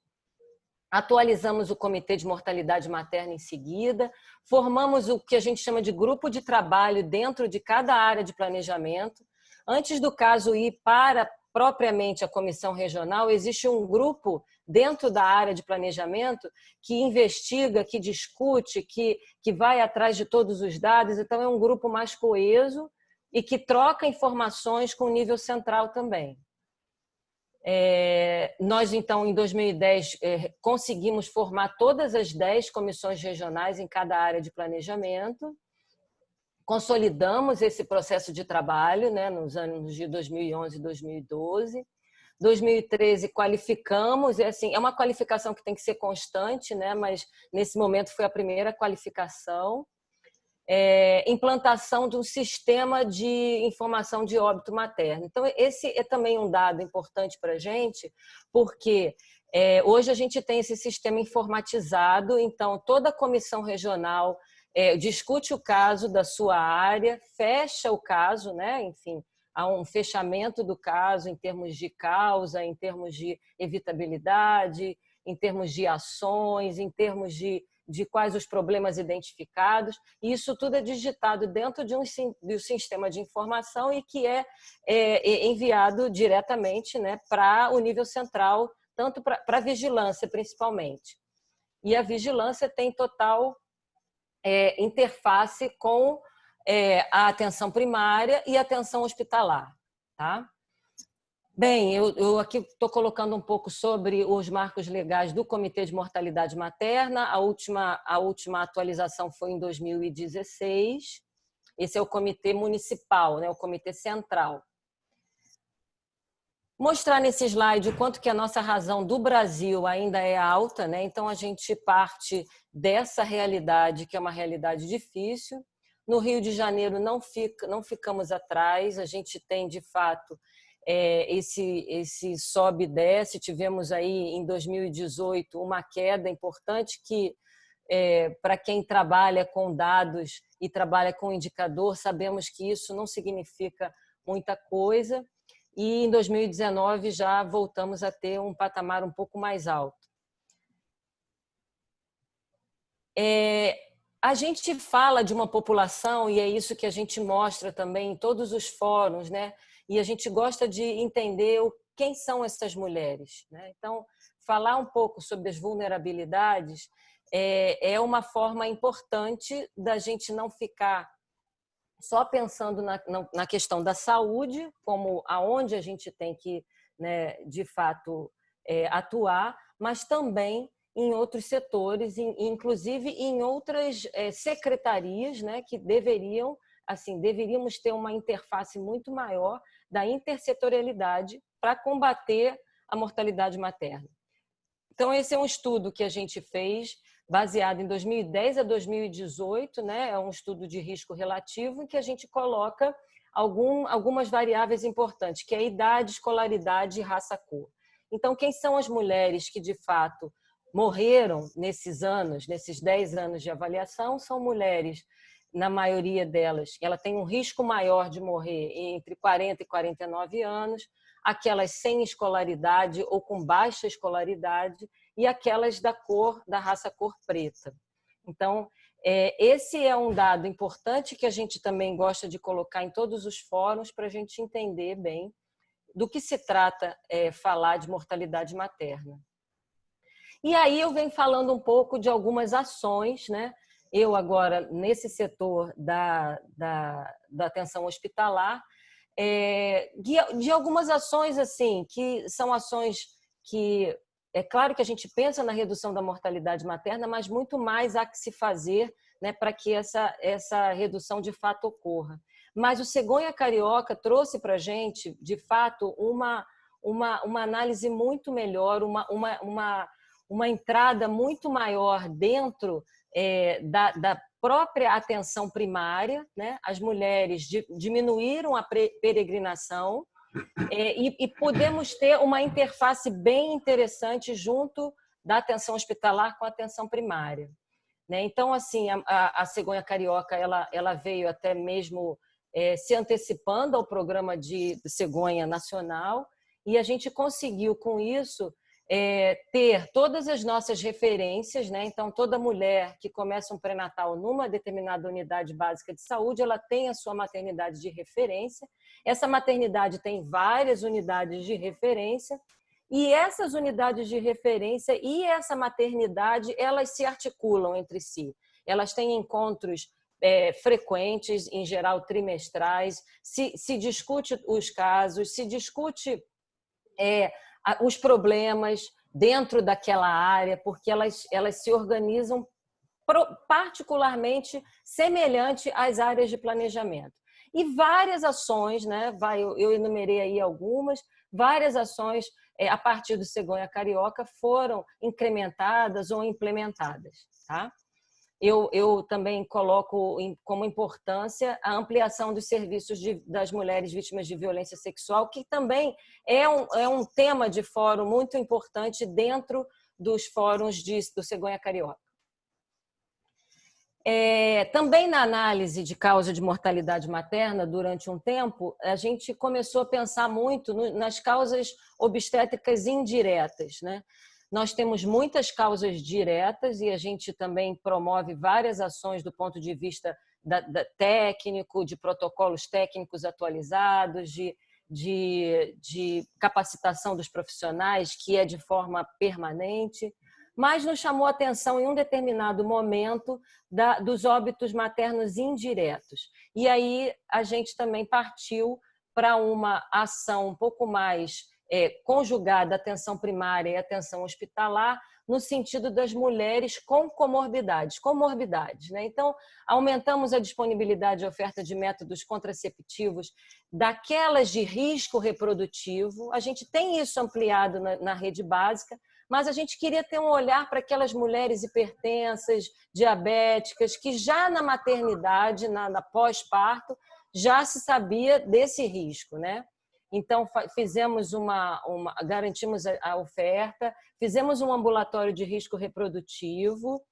Atualizamos o Comitê de Mortalidade Materna em seguida, formamos o que a gente chama de grupo de trabalho dentro de cada área de planejamento. Antes do caso ir para propriamente a comissão regional, existe um grupo dentro da área de planejamento que investiga, que discute, que vai atrás de todos os dados. Então, é um grupo mais coeso e que troca informações com o nível central também. Nós, então, em 2010, conseguimos formar todas as 10 comissões regionais em cada área de planejamento. Consolidamos esse processo de trabalho, né, nos anos de 2011 e 2012. 2013, qualificamos, é uma qualificação que tem que ser constante, né, mas nesse momento foi a primeira qualificação. Implantação de um sistema de informação de óbito materno. Então, esse é também um dado importante para a gente, porque hoje a gente tem esse sistema informatizado, então toda a comissão regional discute o caso da sua área, fecha o caso, né? Enfim, há um fechamento do caso em termos de causa, em termos de evitabilidade, em termos de ações, em termos de quais os problemas identificados, e isso tudo é digitado dentro de um sistema de informação e que é enviado diretamente, né, para o nível central, tanto para a vigilância, principalmente. E a vigilância tem total interface com a atenção primária e a atenção hospitalar, tá? Bem, eu aqui estou colocando um pouco sobre os marcos legais do Comitê de Mortalidade Materna. A última atualização foi em 2016. Esse é o Comitê Municipal, né, o Comitê Central. Mostrar nesse slide o quanto que a nossa razão do Brasil ainda é alta, né? Então, a gente parte dessa realidade, que é uma realidade difícil. No Rio de Janeiro não ficamos atrás, a gente tem, de fato, esse sobe e desce. Tivemos aí, em 2018, uma queda importante que, para quem trabalha com dados e trabalha com indicador, sabemos que isso não significa muita coisa. E em 2019 já voltamos a ter um patamar um pouco mais alto. A gente fala de uma população, e é isso que a gente mostra também em todos os fóruns, né? E a gente gosta de entender quem são essas mulheres, né? Então, falar um pouco sobre as vulnerabilidades é uma forma importante da gente não ficar só pensando na questão da saúde, como aonde a gente tem que, né, de fato, atuar, mas também em outros setores, inclusive em outras secretarias, né, que deveríamos ter uma interface muito maior da intersetorialidade para combater a mortalidade materna. Então, esse é um estudo que a gente fez baseado em 2010 a 2018, né? É um estudo de risco relativo em que a gente coloca algumas variáveis importantes, que é a idade, escolaridade e raça-cor. Então, quem são as mulheres que, de fato, morreram nesses 10 anos de avaliação? São mulheres, na maioria delas, ela tem um risco maior de morrer entre 40 e 49 anos, aquelas sem escolaridade ou com baixa escolaridade, e aquelas da raça cor preta. Então, esse é um dado importante que a gente também gosta de colocar em todos os fóruns para a gente entender bem do que se trata falar de mortalidade materna. E aí eu venho falando um pouco de algumas ações, né? Eu agora, nesse setor da atenção hospitalar, de algumas ações assim, que são ações que é claro que a gente pensa na redução da mortalidade materna, mas muito mais há que se fazer, né, para que essa redução de fato ocorra. Mas o Cegonha Carioca trouxe para a gente, de fato, uma análise muito melhor, uma entrada muito maior dentro da própria atenção primária, né? As mulheres diminuíram a peregrinação, e podemos ter uma interface bem interessante junto da atenção hospitalar com a atenção primária, né? Então, assim, a Cegonha Carioca ela veio até mesmo se antecipando ao programa de Cegonha Nacional, e a gente conseguiu, com isso, ter todas as nossas referências, né? Então, toda mulher que começa um pré-natal numa determinada unidade básica de saúde, ela tem a sua maternidade de referência. Essa maternidade tem várias unidades de referência, e essas unidades de referência e essa maternidade, elas se articulam entre si. Elas têm encontros frequentes, em geral trimestrais, se discute os casos, se discute os problemas dentro daquela área, porque elas se organizam particularmente semelhante às áreas de planejamento. E várias ações, né? Eu enumerei aí algumas, várias ações a partir do Cegonha Carioca foram incrementadas ou implementadas, tá? Eu também coloco como importância a ampliação dos serviços das mulheres vítimas de violência sexual, que também é um tema de fórum muito importante dentro dos fóruns do Cegonha Carioca. Também na análise de causa de mortalidade materna, durante um tempo, a gente começou a pensar muito nas causas obstétricas indiretas, né? Nós temos muitas causas diretas e a gente também promove várias ações do ponto de vista técnico, de protocolos técnicos atualizados, de capacitação dos profissionais, que é de forma permanente. Mas nos chamou a atenção em um determinado momento dos óbitos maternos indiretos. E aí a gente também partiu para uma ação um pouco mais conjugada à atenção primária e atenção hospitalar, no sentido das mulheres com comorbidades, né? Então, aumentamos a disponibilidade e oferta de métodos contraceptivos daquelas de risco reprodutivo. A gente tem isso ampliado na rede básica, mas a gente queria ter um olhar para aquelas mulheres hipertensas, diabéticas, que já na maternidade, na pós-parto, já se sabia desse risco, né? Então, garantimos a oferta, fizemos um ambulatório de risco reprodutivo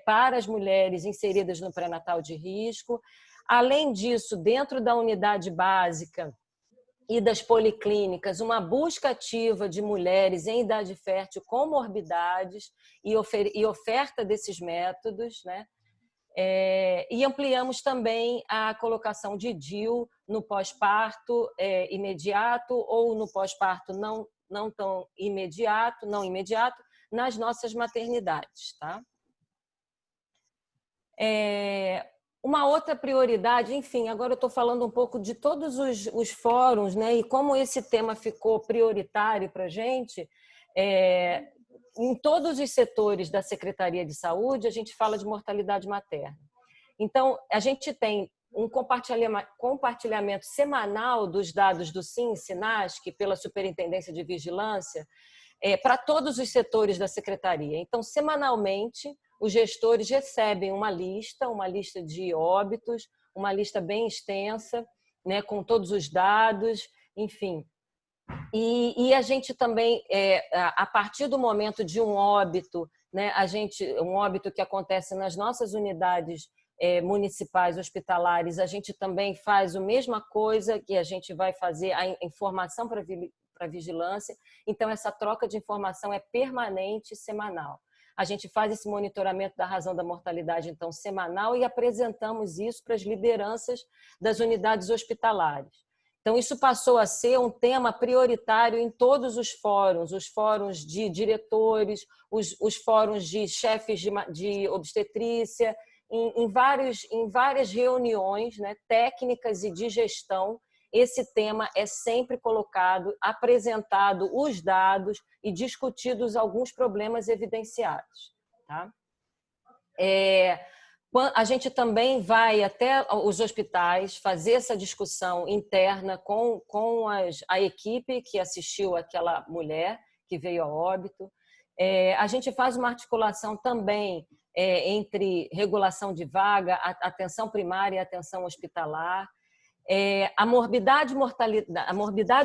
para as mulheres inseridas no pré-natal de risco. Além disso, dentro da unidade básica e das policlínicas, uma busca ativa de mulheres em idade fértil com morbidades e oferta desses métodos, né? E ampliamos também a colocação de DIU no pós-parto imediato ou no pós-parto não tão imediato, nas nossas maternidades, tá? Uma outra prioridade, enfim, agora eu estou falando um pouco de todos os fóruns, né? E como esse tema ficou prioritário para a gente, em todos os setores da Secretaria de Saúde, a gente fala de mortalidade materna. Então, a gente tem um compartilhamento semanal dos dados do SIN-SINASC, pela Superintendência de Vigilância, para todos os setores da Secretaria. Então, semanalmente, os gestores recebem uma lista de óbitos, uma lista bem extensa, né, com todos os dados, enfim. E a gente também, a partir do momento de um óbito, né, um óbito que acontece nas nossas unidades municipais hospitalares, a gente também faz a mesma coisa que a gente vai fazer a informação para vigilância. Então, essa troca de informação é permanente e semanal. A gente faz esse monitoramento da razão da mortalidade, então, semanal, e apresentamos isso para as lideranças das unidades hospitalares. Então, isso passou a ser um tema prioritário em todos os fóruns de diretores, os fóruns de chefes de obstetrícia, em várias reuniões, né, técnicas e de gestão. Esse tema é sempre colocado, apresentado os dados e discutidos alguns problemas evidenciados, tá? A gente também vai até os hospitais fazer essa discussão interna com a equipe que assistiu aquela mulher que veio a óbito. A gente faz uma articulação também entre regulação de vaga, atenção primária e atenção hospitalar. A morbidade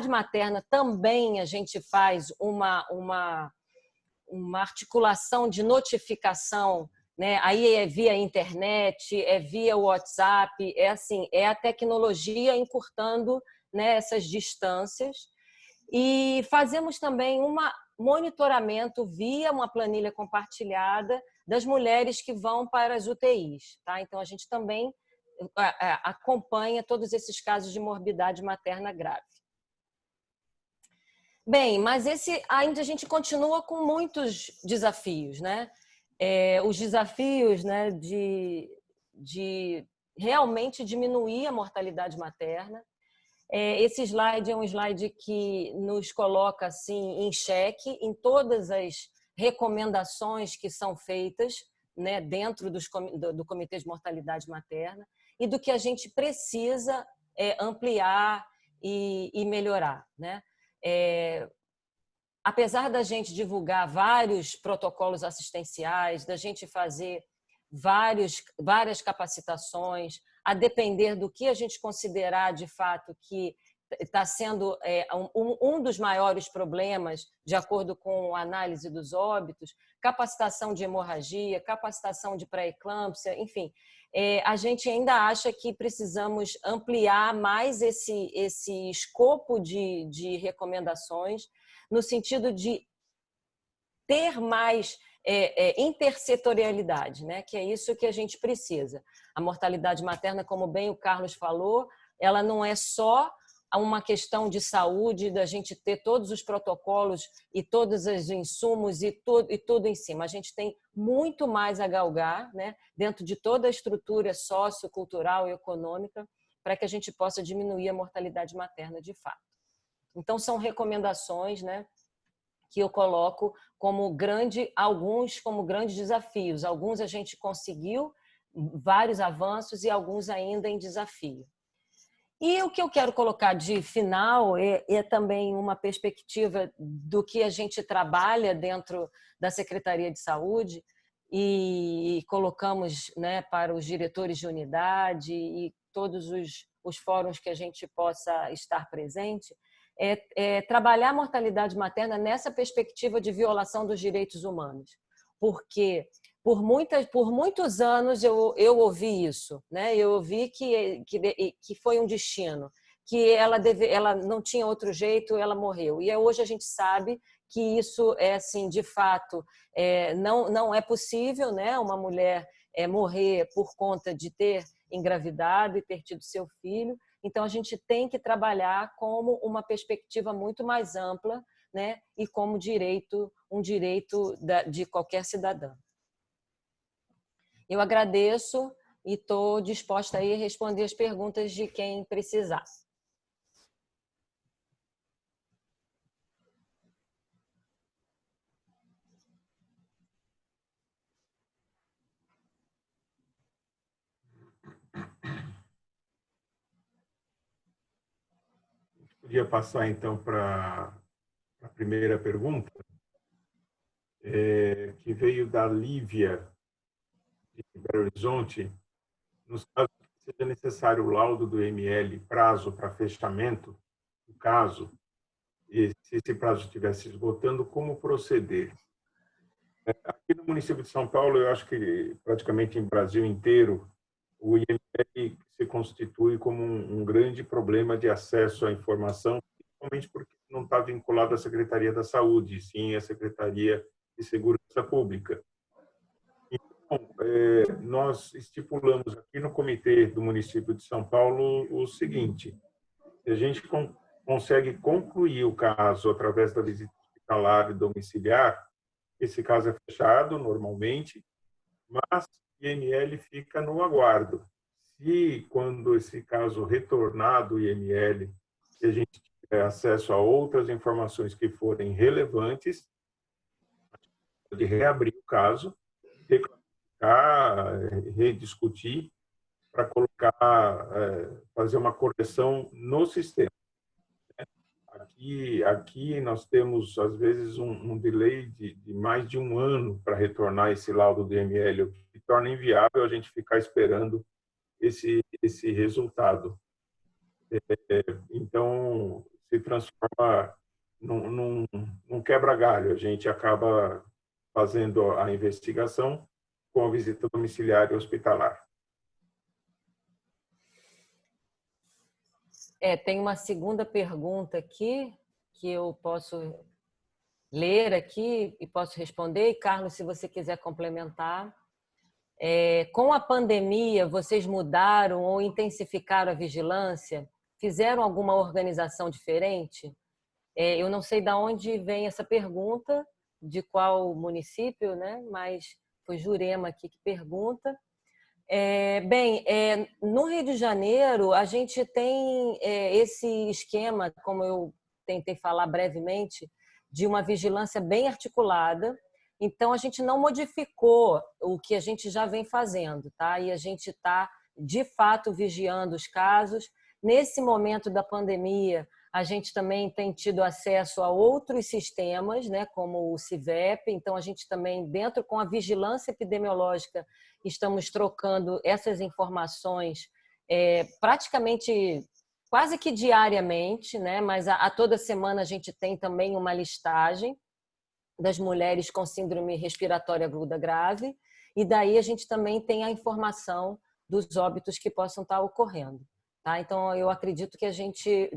materna também a gente faz uma articulação de notificação, né? Aí é via internet, é via WhatsApp, é a tecnologia encurtando, né, essas distâncias. E fazemos também um monitoramento via uma planilha compartilhada das mulheres que vão para as UTIs, tá? Então, a gente também acompanha todos esses casos de morbidade materna grave. Bem, mas ainda a gente continua com muitos desafios, né? Os desafios, né, de realmente diminuir a mortalidade materna. Esse slide é um slide que nos coloca assim, em xeque em todas as recomendações que são feitas, né, dentro do Comitê de Mortalidade Materna e do que a gente precisa ampliar e melhorar, né? Apesar da gente divulgar vários protocolos assistenciais, da gente fazer várias capacitações, a depender do que a gente considerar de fato que está sendo um dos maiores problemas, de acordo com a análise dos óbitos, capacitação de hemorragia, capacitação de pré-eclâmpsia, enfim, a gente ainda acha que precisamos ampliar mais esse escopo de recomendações, no sentido de ter mais intersetorialidade, né? Que é isso que a gente precisa. A mortalidade materna, como bem o Carlos falou, ela não é só uma questão de saúde, da gente ter todos os protocolos e todos os insumos e tudo em cima. A gente tem muito mais a galgar, né? Dentro de toda a estrutura sociocultural e econômica para que a gente possa diminuir a mortalidade materna de fato. Então, são recomendações, né, que eu coloco como alguns como grandes desafios. Alguns a gente conseguiu vários avanços e alguns ainda em desafio. E o que eu quero colocar de final é também uma perspectiva do que a gente trabalha dentro da Secretaria de Saúde e colocamos, né, para os diretores de unidade e todos os fóruns que a gente possa estar presente, trabalhar a mortalidade materna nessa perspectiva de violação dos direitos humanos. Porque por muitos anos eu ouvi isso, né? Eu ouvi que foi um destino, que ela não tinha outro jeito, ela morreu. E hoje a gente sabe que isso é assim, de fato, não é possível, né? Uma mulher morrer por conta de ter engravidado e ter tido seu filho. Então a gente tem que trabalhar como uma perspectiva muito mais ampla, né? E como um direito de qualquer cidadã. Eu agradeço e estou disposta aí a responder as perguntas de quem precisar. Podia passar, então, para a primeira pergunta, que veio da Lívia, de Belo Horizonte. Nos casos que seja necessário o laudo do ML, prazo para fechamento do caso, e se esse prazo estiver se esgotando, como proceder? Aqui no município de São Paulo, eu acho que praticamente em Brasil inteiro, o IML se constitui como um grande problema de acesso à informação, principalmente porque não está vinculado à Secretaria da Saúde, sim à Secretaria de Segurança Pública. Então, nós estipulamos aqui no comitê do município de São Paulo o seguinte: se a gente consegue concluir o caso através da visita hospitalar e domiciliar, esse caso é fechado normalmente, mas o IML fica no aguardo. Se, quando esse caso retornar do IML, se a gente tiver acesso a outras informações que forem relevantes, de reabrir o caso, reclamificar, rediscutir, para colocar, fazer uma correção no sistema. Aqui nós temos, às vezes, um delay de mais de um ano para retornar esse laudo do IML, o que torna inviável a gente ficar esperando esse resultado. Então, se transforma num quebra-galho. A gente acaba fazendo a investigação com a visita domiciliar e hospitalar. Tem uma segunda pergunta aqui que eu posso ler aqui e posso responder. E, Carlos, se você quiser complementar. Com a pandemia, vocês mudaram ou intensificaram a vigilância? Fizeram alguma organização diferente? Eu não sei de onde vem essa pergunta, de qual município, né? Mas foi Jurema aqui que pergunta. No Rio de Janeiro, a gente tem esse esquema, como eu tentei falar brevemente, de uma vigilância bem articulada. Então, a gente não modificou o que a gente já vem fazendo, tá? E a gente está, de fato, vigiando os casos. Nesse momento da pandemia, a gente também tem tido acesso a outros sistemas, né, como o CIVEP. Então, a gente também, dentro com a vigilância epidemiológica, estamos trocando essas informações praticamente quase que diariamente, né? Mas a toda semana a gente tem também uma listagem das mulheres com síndrome respiratória aguda grave, e daí a gente também tem a informação dos óbitos que possam estar ocorrendo. Tá? Então, eu acredito que a gente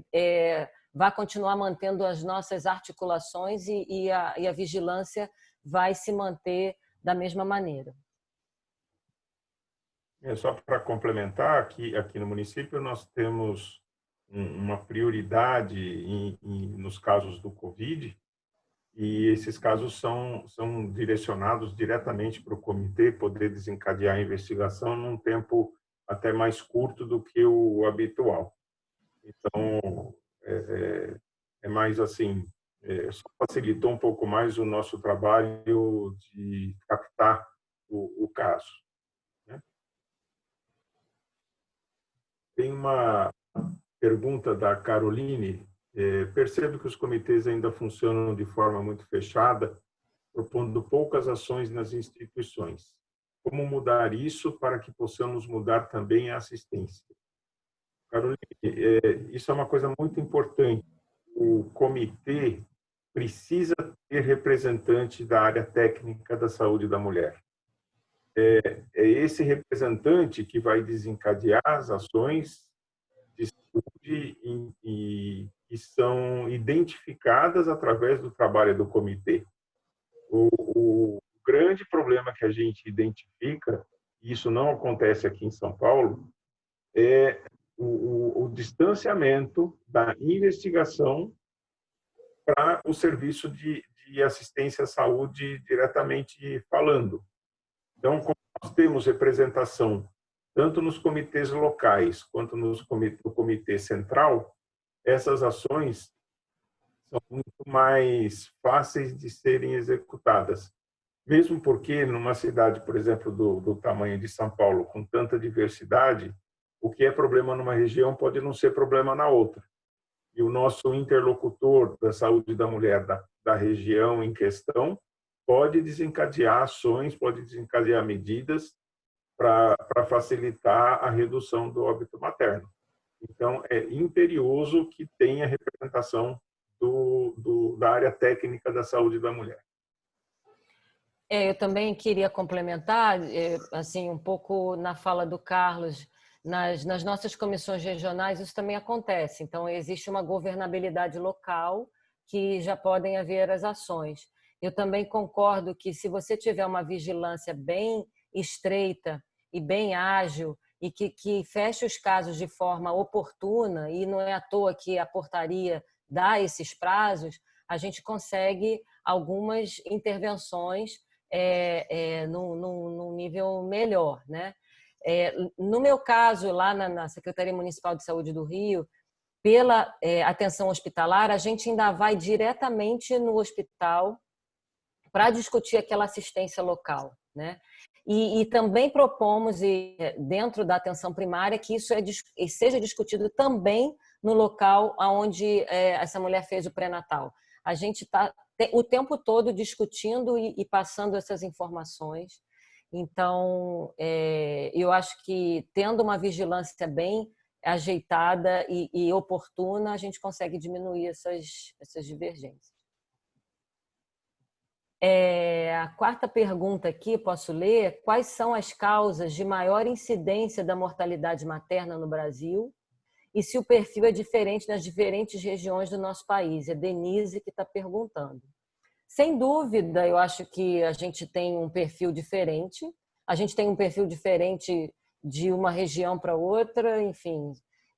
vai continuar mantendo as nossas articulações e a vigilância vai se manter da mesma maneira. Só para complementar, aqui no município nós temos uma prioridade nos casos do Covid, e esses casos são direcionados diretamente para o comitê poder desencadear a investigação num tempo até mais curto do que o habitual. Então, é mais assim, só facilitou um pouco mais o nosso trabalho de captar o caso, né? Tem uma pergunta da Caroline. Percebo que os comitês ainda funcionam de forma muito fechada, propondo poucas ações nas instituições. Como mudar isso para que possamos mudar também a assistência? Caroline, isso é uma coisa muito importante. O comitê precisa ter representante da área técnica da saúde da mulher. É esse representante que vai desencadear as ações de saúde que são identificadas através do trabalho do comitê. O grande problema que a gente identifica, e isso não acontece aqui em São Paulo, é o distanciamento da investigação para o serviço de assistência à saúde diretamente falando. Então, como nós temos representação tanto nos comitês locais quanto no comitê central, essas ações são muito mais fáceis de serem executadas. Mesmo porque, numa cidade, por exemplo, do tamanho de São Paulo, com tanta diversidade, o que é problema numa região pode não ser problema na outra. E o nosso interlocutor da saúde da mulher da região em questão pode desencadear ações, pode desencadear medidas para facilitar a redução do óbito materno. Então, é imperioso que tenha representação da área técnica da saúde da mulher. Eu também queria complementar, assim, um pouco na fala do Carlos. Nas nossas comissões regionais isso também acontece. Então, existe uma governabilidade local que já podem haver as ações. Eu também concordo que se você tiver uma vigilância bem estreita e bem ágil e que feche os casos de forma oportuna, e não é à toa que a portaria dá esses prazos, a gente consegue algumas intervenções num nível melhor, né? No meu caso, lá na Secretaria Municipal de Saúde do Rio, pela atenção hospitalar, a gente ainda vai diretamente no hospital para discutir aquela assistência local, né? E também propomos, dentro da atenção primária, que isso seja discutido também no local onde essa mulher fez o pré-natal. A gente está o tempo todo discutindo e passando essas informações. Então, eu acho que tendo uma vigilância bem ajeitada e oportuna, a gente consegue diminuir essas divergências. A quarta pergunta aqui, posso ler? Quais são as causas de maior incidência da mortalidade materna no Brasil? E se o perfil é diferente nas diferentes regiões do nosso país? É Denise que está perguntando. Sem dúvida, eu acho que a gente tem um perfil diferente. A gente tem um perfil diferente de uma região para outra, enfim,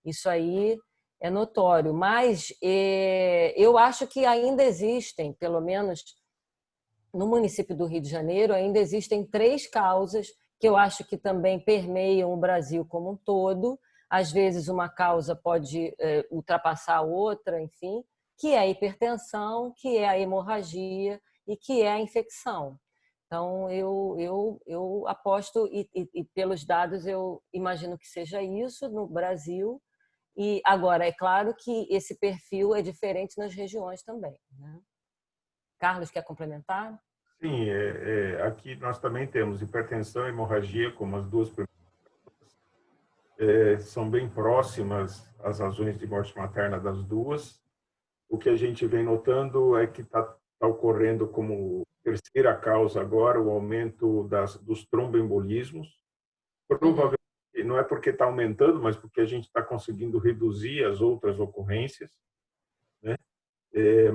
isso aí é notório. Mas eu acho que ainda existem, pelo menos no município do Rio de Janeiro, ainda existem 3 causas que eu acho que também permeiam o Brasil como um todo. Às vezes uma causa pode ultrapassar a outra, enfim, que é a hipertensão, que é a hemorragia e que é a infecção. Então, eu aposto, e pelos dados eu imagino que seja isso no Brasil. E agora, é claro que esse perfil é diferente nas regiões também, né? Carlos, quer complementar? Sim, aqui nós também temos hipertensão e hemorragia como as duas são bem próximas as razões de morte materna das duas. O que a gente vem notando é que está ocorrendo como terceira causa agora o aumento dos tromboembolismos. Provavelmente não é porque está aumentando, mas porque a gente está conseguindo reduzir as outras ocorrências, né?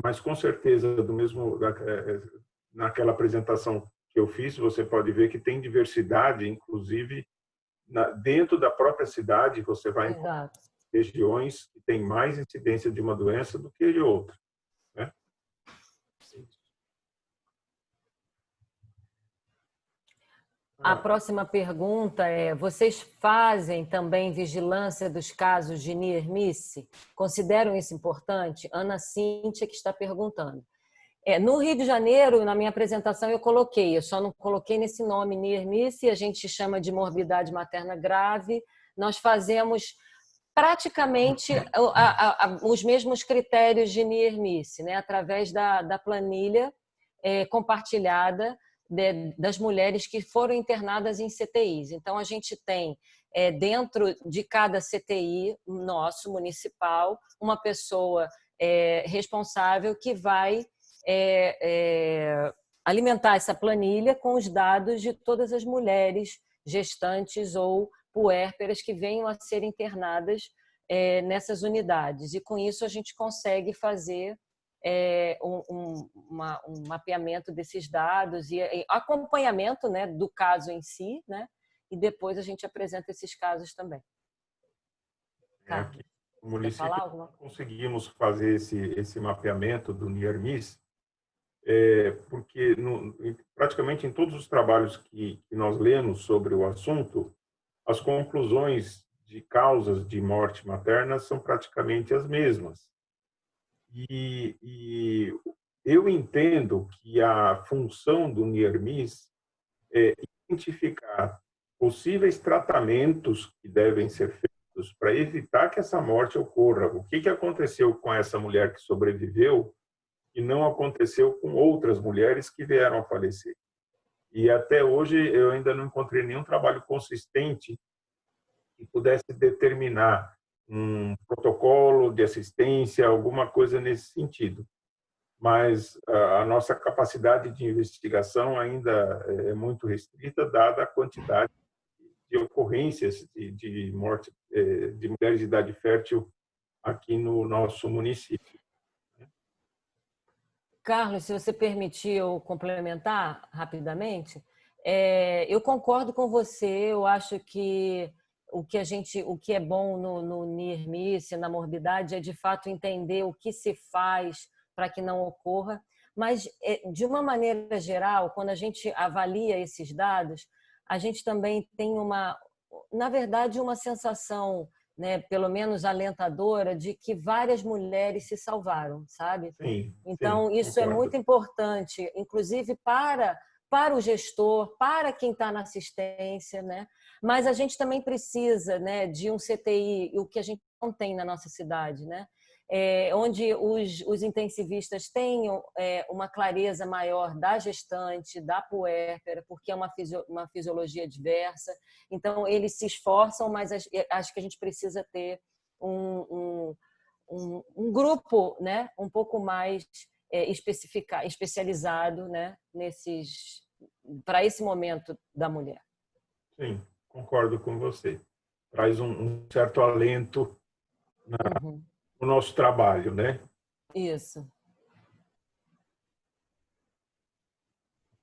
Mas com certeza, naquela apresentação que eu fiz, você pode ver que tem diversidade, inclusive dentro da própria cidade, você vai encontrar regiões que têm mais incidência de uma doença do que de outra, né? A Ah, próxima pergunta é: vocês fazem também vigilância dos casos de near miss? Consideram isso importante? Ana Cíntia que está perguntando. No Rio de Janeiro, na minha apresentação, eu só não coloquei nesse nome near miss, a gente chama de morbidade materna grave. Nós fazemos praticamente os mesmos critérios de near miss, né? Através da planilha compartilhada das mulheres que foram internadas em CTIs. Então, a gente tem, dentro de cada CTI nosso, municipal, uma pessoa responsável que vai alimentar essa planilha com os dados de todas as mulheres gestantes ou puérperas que venham a ser internadas nessas unidades. E com isso a gente consegue fazer um mapeamento desses dados e acompanhamento, né, do caso em si, né? E depois a gente apresenta esses casos também. aqui Carlos, no quer falar município alguma coisa? conseguimos fazer esse mapeamento do near miss, porque praticamente em todos os trabalhos que nós lemos sobre o assunto, as conclusões de causas de morte materna são praticamente as mesmas. E eu entendo que a função do NIRMIS é identificar possíveis tratamentos que devem ser feitos para evitar que essa morte ocorra. O que aconteceu com essa mulher que sobreviveu e não aconteceu com outras mulheres que vieram a falecer? E até hoje eu ainda não encontrei nenhum trabalho consistente que pudesse determinar um protocolo de assistência, alguma coisa nesse sentido. Mas a nossa capacidade de investigação ainda é muito restrita, dada a quantidade de ocorrências de morte de mulheres de idade fértil aqui no nosso município. Carlos, se você permitir eu complementar rapidamente, eu concordo com você. Eu acho que o que é bom no NIR-MIS, na morbidade, é de fato entender o que se faz para que não ocorra. Mas, de uma maneira geral, quando a gente avalia esses dados, a gente também tem na verdade, uma sensação, né, pelo menos alentadora, de que várias mulheres se salvaram, sabe? Sim, Então, isso é concordo. muito importante, inclusive para o gestor, para quem está na assistência, né? Mas a gente também precisa, né, de um CTI, o que a gente não tem na nossa cidade, né? Onde os intensivistas tenham uma clareza maior da gestante, da puérpera, porque é uma fisiologia diversa. Então, eles se esforçam, mas acho que a gente precisa ter um grupo, né, um pouco mais especializado, né, para esse momento da mulher. Sim, concordo com você. Traz um certo alento Uhum. no nosso trabalho, né? Isso.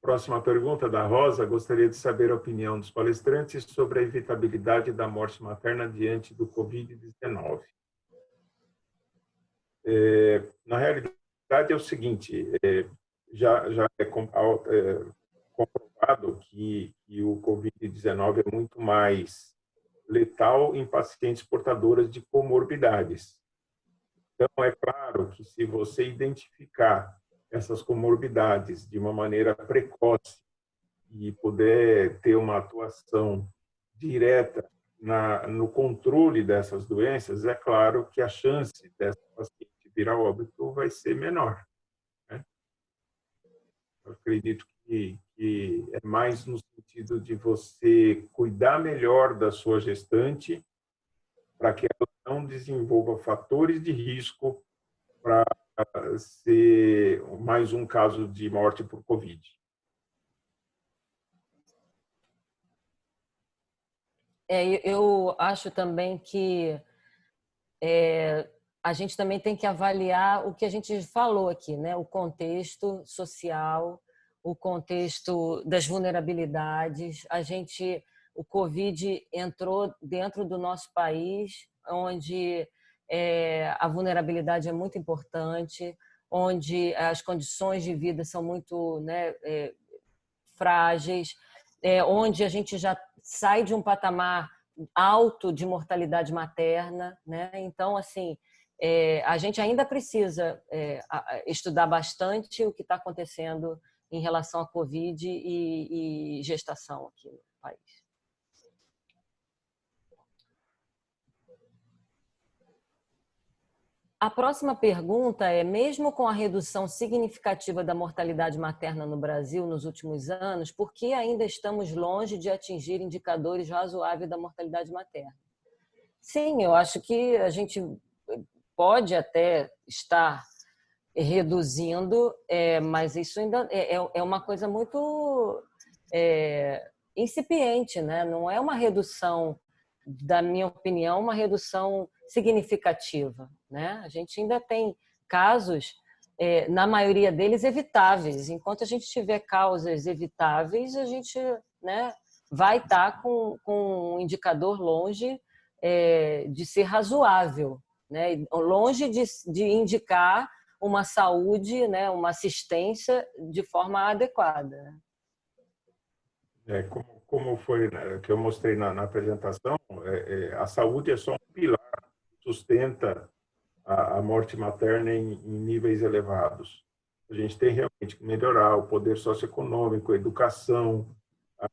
Próxima pergunta da Rosa. Gostaria de saber a opinião dos palestrantes sobre a evitabilidade da morte materna diante do Covid-19. Na realidade, é o seguinte: já é comprovado que o Covid-19 é muito mais letal em pacientes portadoras de comorbidades. Então, é claro que se você identificar essas comorbidades de uma maneira precoce e puder ter uma atuação direta no controle dessas doenças, é claro que a chance dessa paciente vir a óbito vai ser menor, né? Eu acredito que é mais no sentido de você cuidar melhor da sua gestante para que ela não desenvolva fatores de risco para ser mais um caso de morte por Covid. Eu acho também que a gente também tem que avaliar o que a gente falou aqui, né? O contexto social, o contexto das vulnerabilidades. O Covid entrou dentro do nosso país, onde a vulnerabilidade é muito importante, onde as condições de vida são muito, né, frágeis. onde a gente já sai de um patamar alto de mortalidade materna, né? Então, assim, a gente ainda precisa estudar bastante o que está acontecendo em relação à Covid e gestação aqui no país. A próxima pergunta é: mesmo com a redução significativa da mortalidade materna no Brasil nos últimos anos, por que ainda estamos longe de atingir indicadores razoáveis da mortalidade materna? Sim, eu acho que a gente pode até estar reduzindo, mas isso ainda é uma coisa muito incipiente, né? Não é uma redução, da minha opinião, uma redução significativa, né? A gente ainda tem casos, na maioria deles, evitáveis. Enquanto a gente tiver causas evitáveis, a gente, né, vai estar com um indicador longe de ser razoável, né? Longe de indicar uma saúde, né, uma assistência de forma adequada. Como foi, né, que eu mostrei na apresentação, a saúde é só um pilar que sustenta a morte materna em níveis elevados. A gente tem realmente que melhorar o poder socioeconômico, a educação,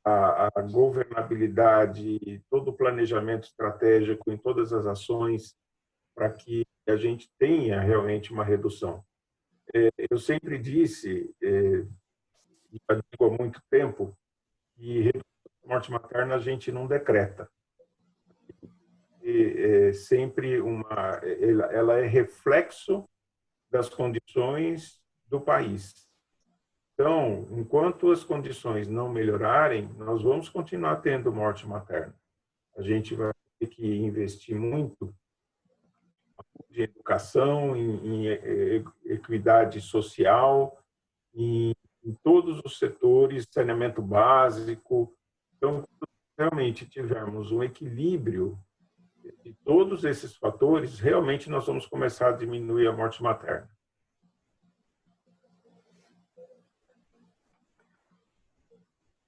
a governabilidade, todo o planejamento estratégico em todas as ações para que a gente tenha realmente uma redução. Eu sempre disse, e já digo há muito tempo, que redução da morte materna a gente não decreta. Sempre ela é reflexo das condições do país. Então, enquanto as condições não melhorarem, nós vamos continuar tendo morte materna. A gente vai ter que investir muito em educação, em equidade social, em todos os setores, saneamento básico. Então, quando realmente tivermos um equilíbrio de todos esses fatores, realmente nós vamos começar a diminuir a morte materna.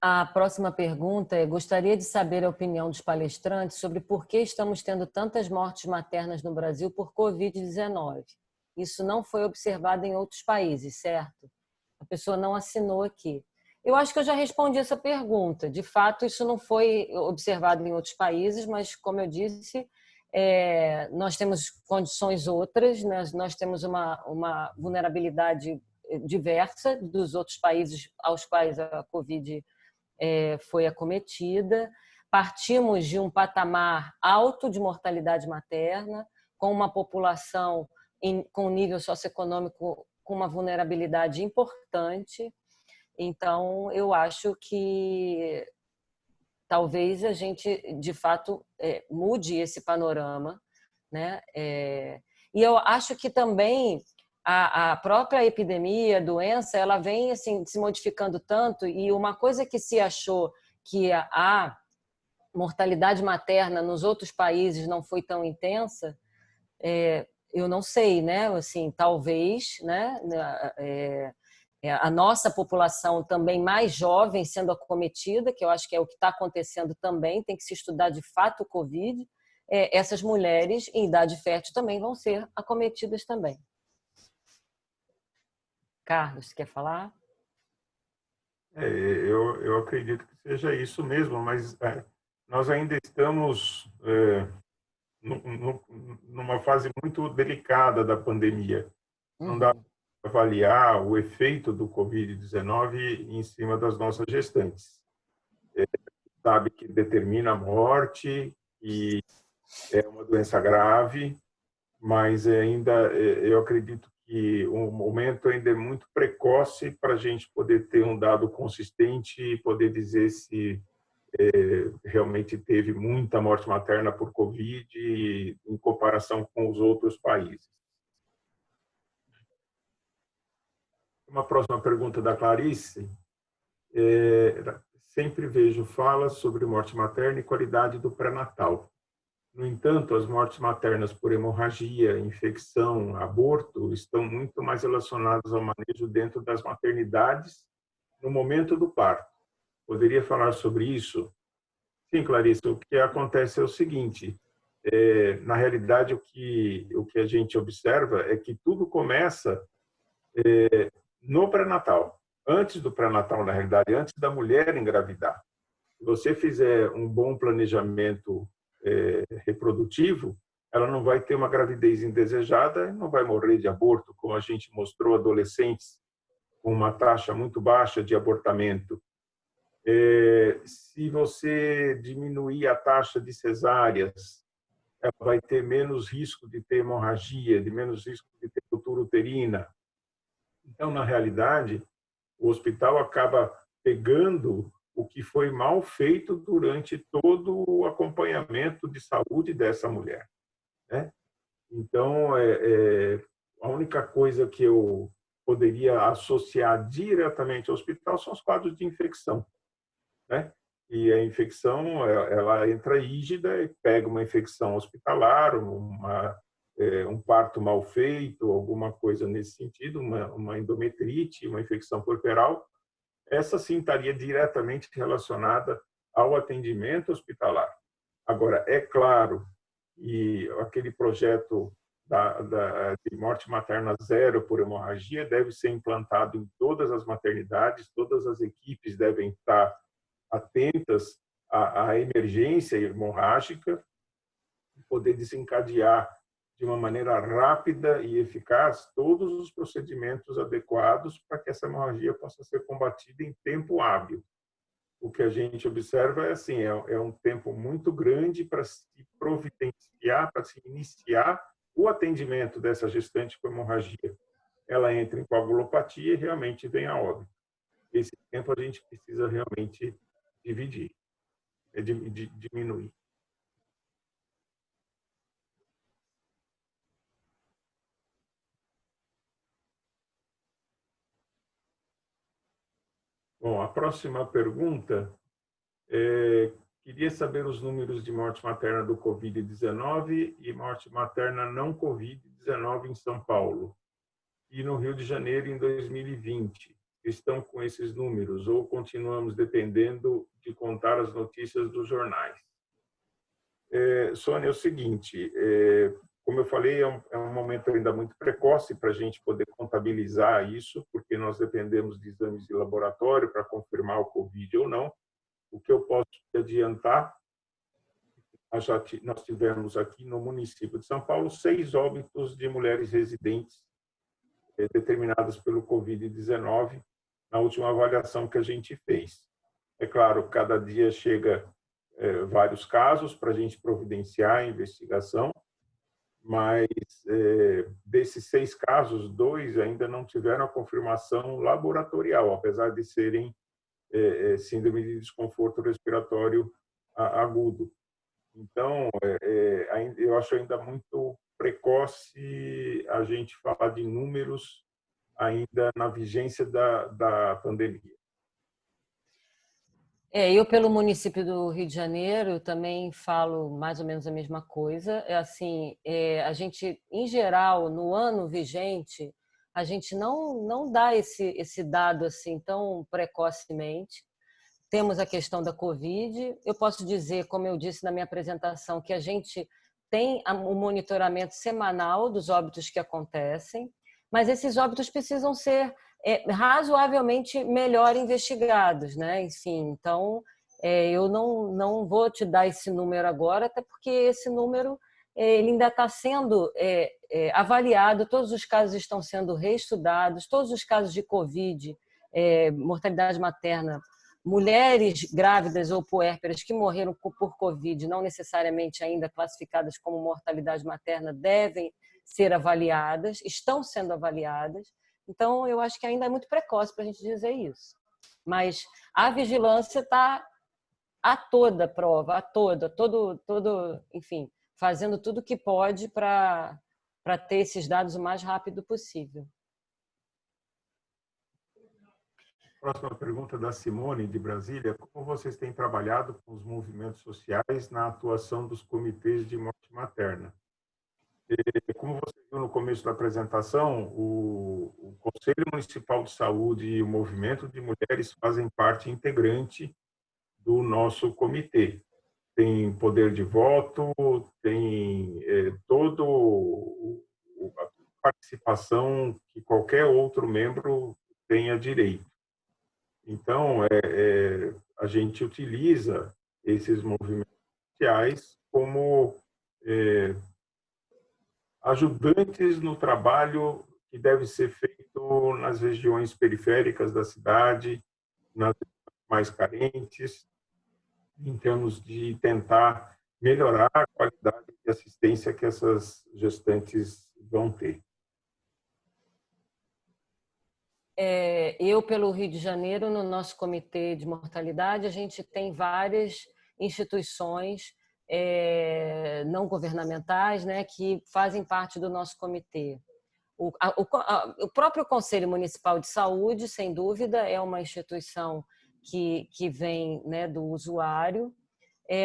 A próxima pergunta é: gostaria de saber a opinião dos palestrantes sobre por que estamos tendo tantas mortes maternas no Brasil por Covid-19. Isso não foi observado em outros países, certo? A pessoa não assinou aqui. Eu acho que eu já respondi essa pergunta. De fato, isso não foi observado em outros países, mas, como eu disse, nós temos condições outras, nós temos uma vulnerabilidade diversa dos outros países aos quais a Covid foi acometida. Partimos de um patamar alto de mortalidade materna, com uma população com nível socioeconômico com uma vulnerabilidade importante. Então, eu acho que talvez a gente, de fato, mude esse panorama, né? E eu acho que também a própria epidemia, a doença, ela vem assim se modificando tanto, e uma coisa que se achou que a mortalidade materna nos outros países não foi tão intensa, eu não sei, né? Assim, talvez, né? A nossa população também mais jovem sendo acometida, que eu acho que é o que está acontecendo também, tem que se estudar de fato o Covid, essas mulheres em idade fértil também vão ser acometidas também. Carlos, quer falar? Eu acredito que seja isso mesmo, mas nós ainda estamos numa fase muito delicada da pandemia. Não dá para avaliar o efeito do Covid-19 em cima das nossas gestantes. Sabe que determina a morte e é uma doença grave, mas ainda eu acredito que o momento ainda é muito precoce para a gente poder ter um dado consistente e poder dizer se realmente teve muita morte materna por Covid em comparação com os outros países. Uma próxima pergunta da Clarice. Sempre vejo falas sobre morte materna e qualidade do pré-natal. No entanto, as mortes maternas por hemorragia, infecção, aborto estão muito mais relacionadas ao manejo dentro das maternidades no momento do parto. Poderia falar sobre isso? Sim, Clarice, o que acontece é o seguinte, na realidade, o que a gente observa é que tudo começa no pré-natal. Antes do pré-natal, na realidade, antes da mulher engravidar. Se você fizer um bom planejamento reprodutivo, ela não vai ter uma gravidez indesejada e não vai morrer de aborto, como a gente mostrou adolescentes com uma taxa muito baixa de abortamento. Se você diminuir a taxa de cesáreas, ela vai ter menos risco de ter hemorragia, de menos risco de ter ruptura uterina. Então, na realidade, o hospital acaba pegando o que foi mal feito durante todo o acompanhamento de saúde dessa mulher, né? Então, a única coisa que eu poderia associar diretamente ao hospital são os quadros de infecção, né? E a infecção, ela entra rígida e pega uma infecção hospitalar, um parto mal feito, alguma coisa nesse sentido, uma endometrite, uma infecção puerperal. Essa sim estaria diretamente relacionada ao atendimento hospitalar. Agora, é claro que aquele projeto de morte materna zero por hemorragia deve ser implantado em todas as maternidades, todas as equipes devem estar atentas à emergência hemorrágica, poder desencadear de uma maneira rápida e eficaz todos os procedimentos adequados para que essa hemorragia possa ser combatida em tempo hábil. O que a gente observa é assim, é um tempo muito grande para se providenciar, para se iniciar o atendimento dessa gestante com hemorragia. Ela entra em coagulopatia e realmente vem a óbito. Esse tempo a gente precisa realmente dividir, diminuir. Bom, a próxima pergunta queria saber os números de morte materna do Covid-19 e morte materna não Covid-19 em São Paulo e no Rio de Janeiro em 2020. Estão com esses números ou continuamos dependendo de contar as notícias dos jornais? Sônia, é o seguinte, como eu falei, é um momento ainda muito precoce para a gente poder contabilizar isso, porque nós dependemos de exames de laboratório para confirmar o Covid ou não. O que eu posso adiantar, nós tivemos aqui no município de São Paulo 6 óbitos de mulheres residentes determinadas pelo Covid-19 na última avaliação que a gente fez. É claro, cada dia chega vários casos para a gente providenciar a investigação, mas desses 6 casos, 2 ainda não tiveram a confirmação laboratorial, apesar de serem síndrome de desconforto respiratório agudo. Então, eu acho ainda muito precoce a gente falar de números ainda na vigência da pandemia. Eu, pelo município do Rio de Janeiro, também falo mais ou menos a mesma coisa. Assim, a gente, em geral, no ano vigente, a gente não dá esse dado assim tão precocemente. Temos a questão da Covid. Eu posso dizer, como eu disse na minha apresentação, que a gente tem o monitoramento semanal dos óbitos que acontecem, mas esses óbitos precisam ser razoavelmente melhor investigados, né? Enfim, então eu não vou te dar esse número agora, até porque esse número ele ainda está sendo avaliado, todos os casos estão sendo reestudados, todos os casos de Covid, mortalidade materna, mulheres grávidas ou puérperas que morreram por Covid, não necessariamente ainda classificadas como mortalidade materna, devem ser avaliadas, estão sendo avaliadas. Então, eu acho que ainda é muito precoce para a gente dizer isso. Mas a vigilância está a toda prova, enfim, fazendo tudo o que pode para ter esses dados o mais rápido possível. Próxima pergunta da Simone, de Brasília. Como vocês têm trabalhado com os movimentos sociais na atuação dos comitês de morte materna? Como você viu no começo da apresentação, o Conselho Municipal de Saúde e o Movimento de Mulheres fazem parte integrante do nosso comitê. Tem poder de voto, tem todo a participação que qualquer outro membro tenha direito. Então, a gente utiliza esses movimentos sociais como ajudantes no trabalho que deve ser feito nas regiões periféricas da cidade, nas mais carentes, em termos de tentar melhorar a qualidade de assistência que essas gestantes vão ter. Eu, pelo Rio de Janeiro, no nosso comitê de mortalidade, a gente tem várias instituições não governamentais, né, que fazem parte do nosso comitê. O próprio Conselho Municipal de Saúde, sem dúvida, é uma instituição que vem, né, do usuário,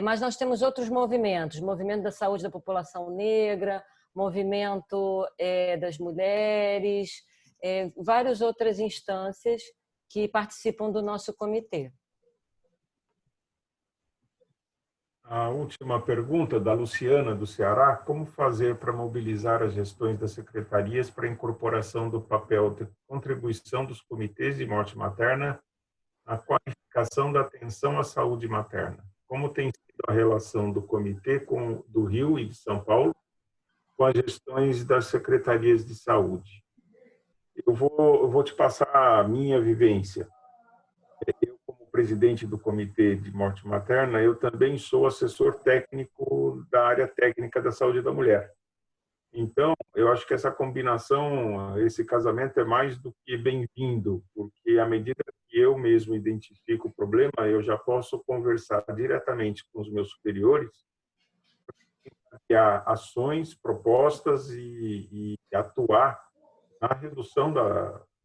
mas nós temos outros movimentos, movimento da saúde da população negra, movimento das mulheres, várias outras instâncias que participam do nosso comitê. A última pergunta da Luciana, do Ceará: como fazer para mobilizar as gestões das secretarias para a incorporação do papel de contribuição dos comitês de morte materna na qualificação da atenção à saúde materna? Como tem sido a relação do comitê do Rio e de São Paulo com as gestões das secretarias de saúde? Eu vou te passar a minha vivência. Eu, como presidente do Comitê de Morte Materna, eu também sou assessor técnico da área técnica da saúde da mulher. Então, eu acho que essa combinação, esse casamento é mais do que bem-vindo, porque à medida que eu mesmo identifico o problema, eu já posso conversar diretamente com os meus superiores, criar ações, propostas e atuar na redução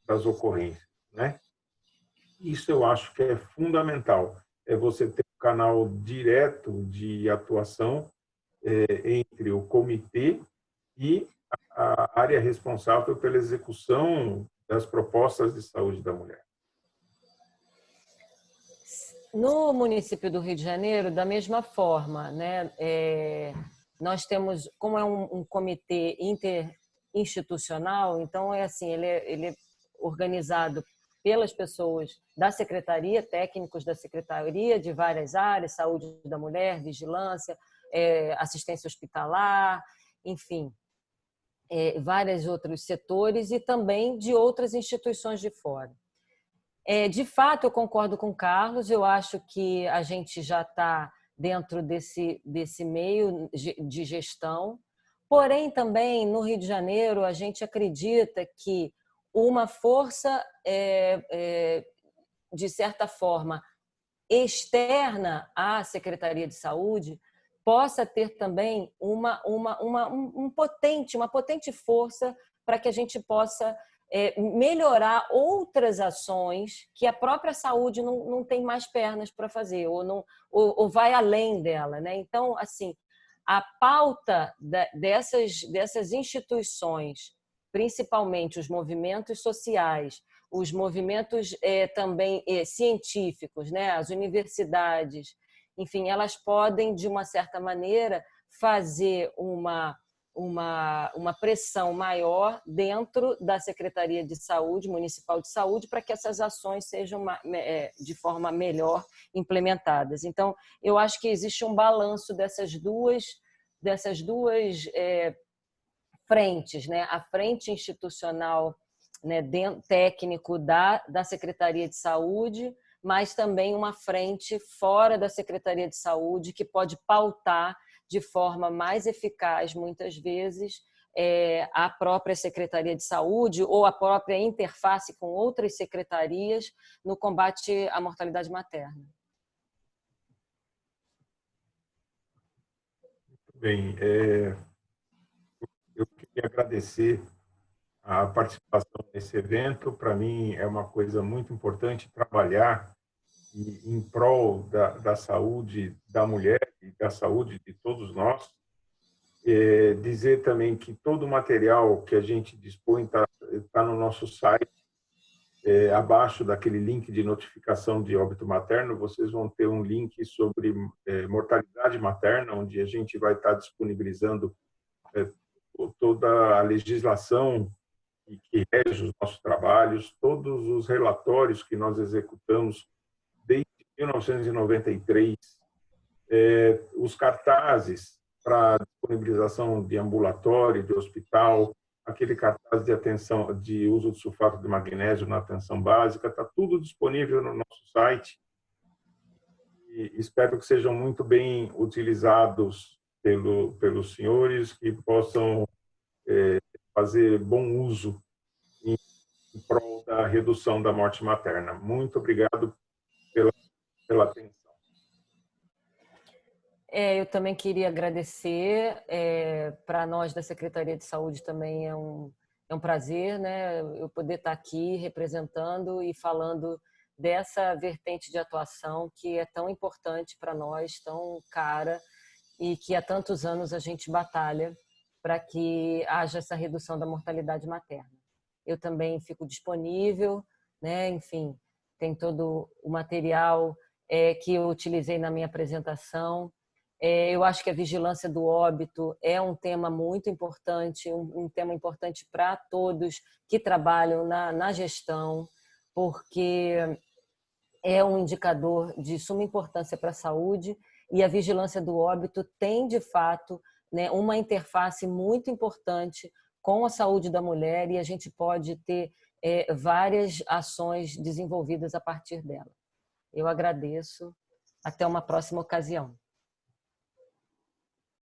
das ocorrências, né? Isso eu acho que é fundamental, é você ter um canal direto de atuação entre o comitê e a área responsável pela execução das propostas de saúde da mulher. No município do Rio de Janeiro, da mesma forma, né? Nós temos, como é um comitê interinstitucional, então ele é organizado pelas pessoas da secretaria, técnicos da secretaria de várias áreas, saúde da mulher, vigilância, assistência hospitalar, enfim, vários outros setores e também de outras instituições de fora. De fato, eu concordo com o Carlos, eu acho que a gente já está dentro desse meio de gestão, porém também no Rio de Janeiro a gente acredita que uma força, de certa forma, externa à Secretaria de Saúde possa ter também uma potente força para que a gente possa melhorar outras ações que a própria saúde não tem mais pernas para fazer ou vai além dela, né? Então, assim, a pauta dessas instituições, principalmente os movimentos sociais, os movimentos também científicos, né? As universidades, enfim, elas podem, de uma certa maneira, fazer uma pressão maior dentro da Secretaria de Saúde, Municipal de Saúde, para que essas ações sejam de forma melhor implementadas. Então, eu acho que existe um balanço dessas duas frentes, né? A frente institucional, né, técnico da Secretaria de Saúde, mas também uma frente fora da Secretaria de Saúde que pode pautar de forma mais eficaz, muitas vezes, a própria Secretaria de Saúde ou a própria interface com outras secretarias no combate à mortalidade materna. Muito bem. Eu queria agradecer a participação nesse evento. Para mim é uma coisa muito importante trabalhar em prol da saúde da mulher e da saúde de todos nós. Dizer também que todo o material que a gente dispõe está no nosso site, abaixo daquele link de notificação de óbito materno, vocês vão ter um link sobre mortalidade materna, onde a gente vai estar disponibilizando toda a legislação que rege os nossos trabalhos, todos os relatórios que nós executamos desde 1993, os cartazes para disponibilização de ambulatório, de hospital, aquele cartaz de atenção, de uso de sulfato de magnésio na atenção básica, está tudo disponível no nosso site. E espero que sejam muito bem utilizados pelos senhores, que possam fazer bom uso em prol da redução da morte materna. Muito obrigado pela atenção. Eu também queria agradecer. Para nós da Secretaria de Saúde também é um prazer, né, eu poder estar aqui representando e falando dessa vertente de atuação que é tão importante para nós, tão cara, e que há tantos anos a gente batalha para que haja essa redução da mortalidade materna. Eu também fico disponível, né, enfim, tem todo o material que eu utilizei na minha apresentação. Eu acho que a vigilância do óbito é um tema muito importante, um tema importante para todos que trabalham na gestão, porque é um indicador de suma importância para a saúde, e a vigilância do óbito tem, de fato, né, uma interface muito importante com a saúde da mulher, e a gente pode ter várias ações desenvolvidas a partir dela. Eu agradeço. Até uma próxima ocasião.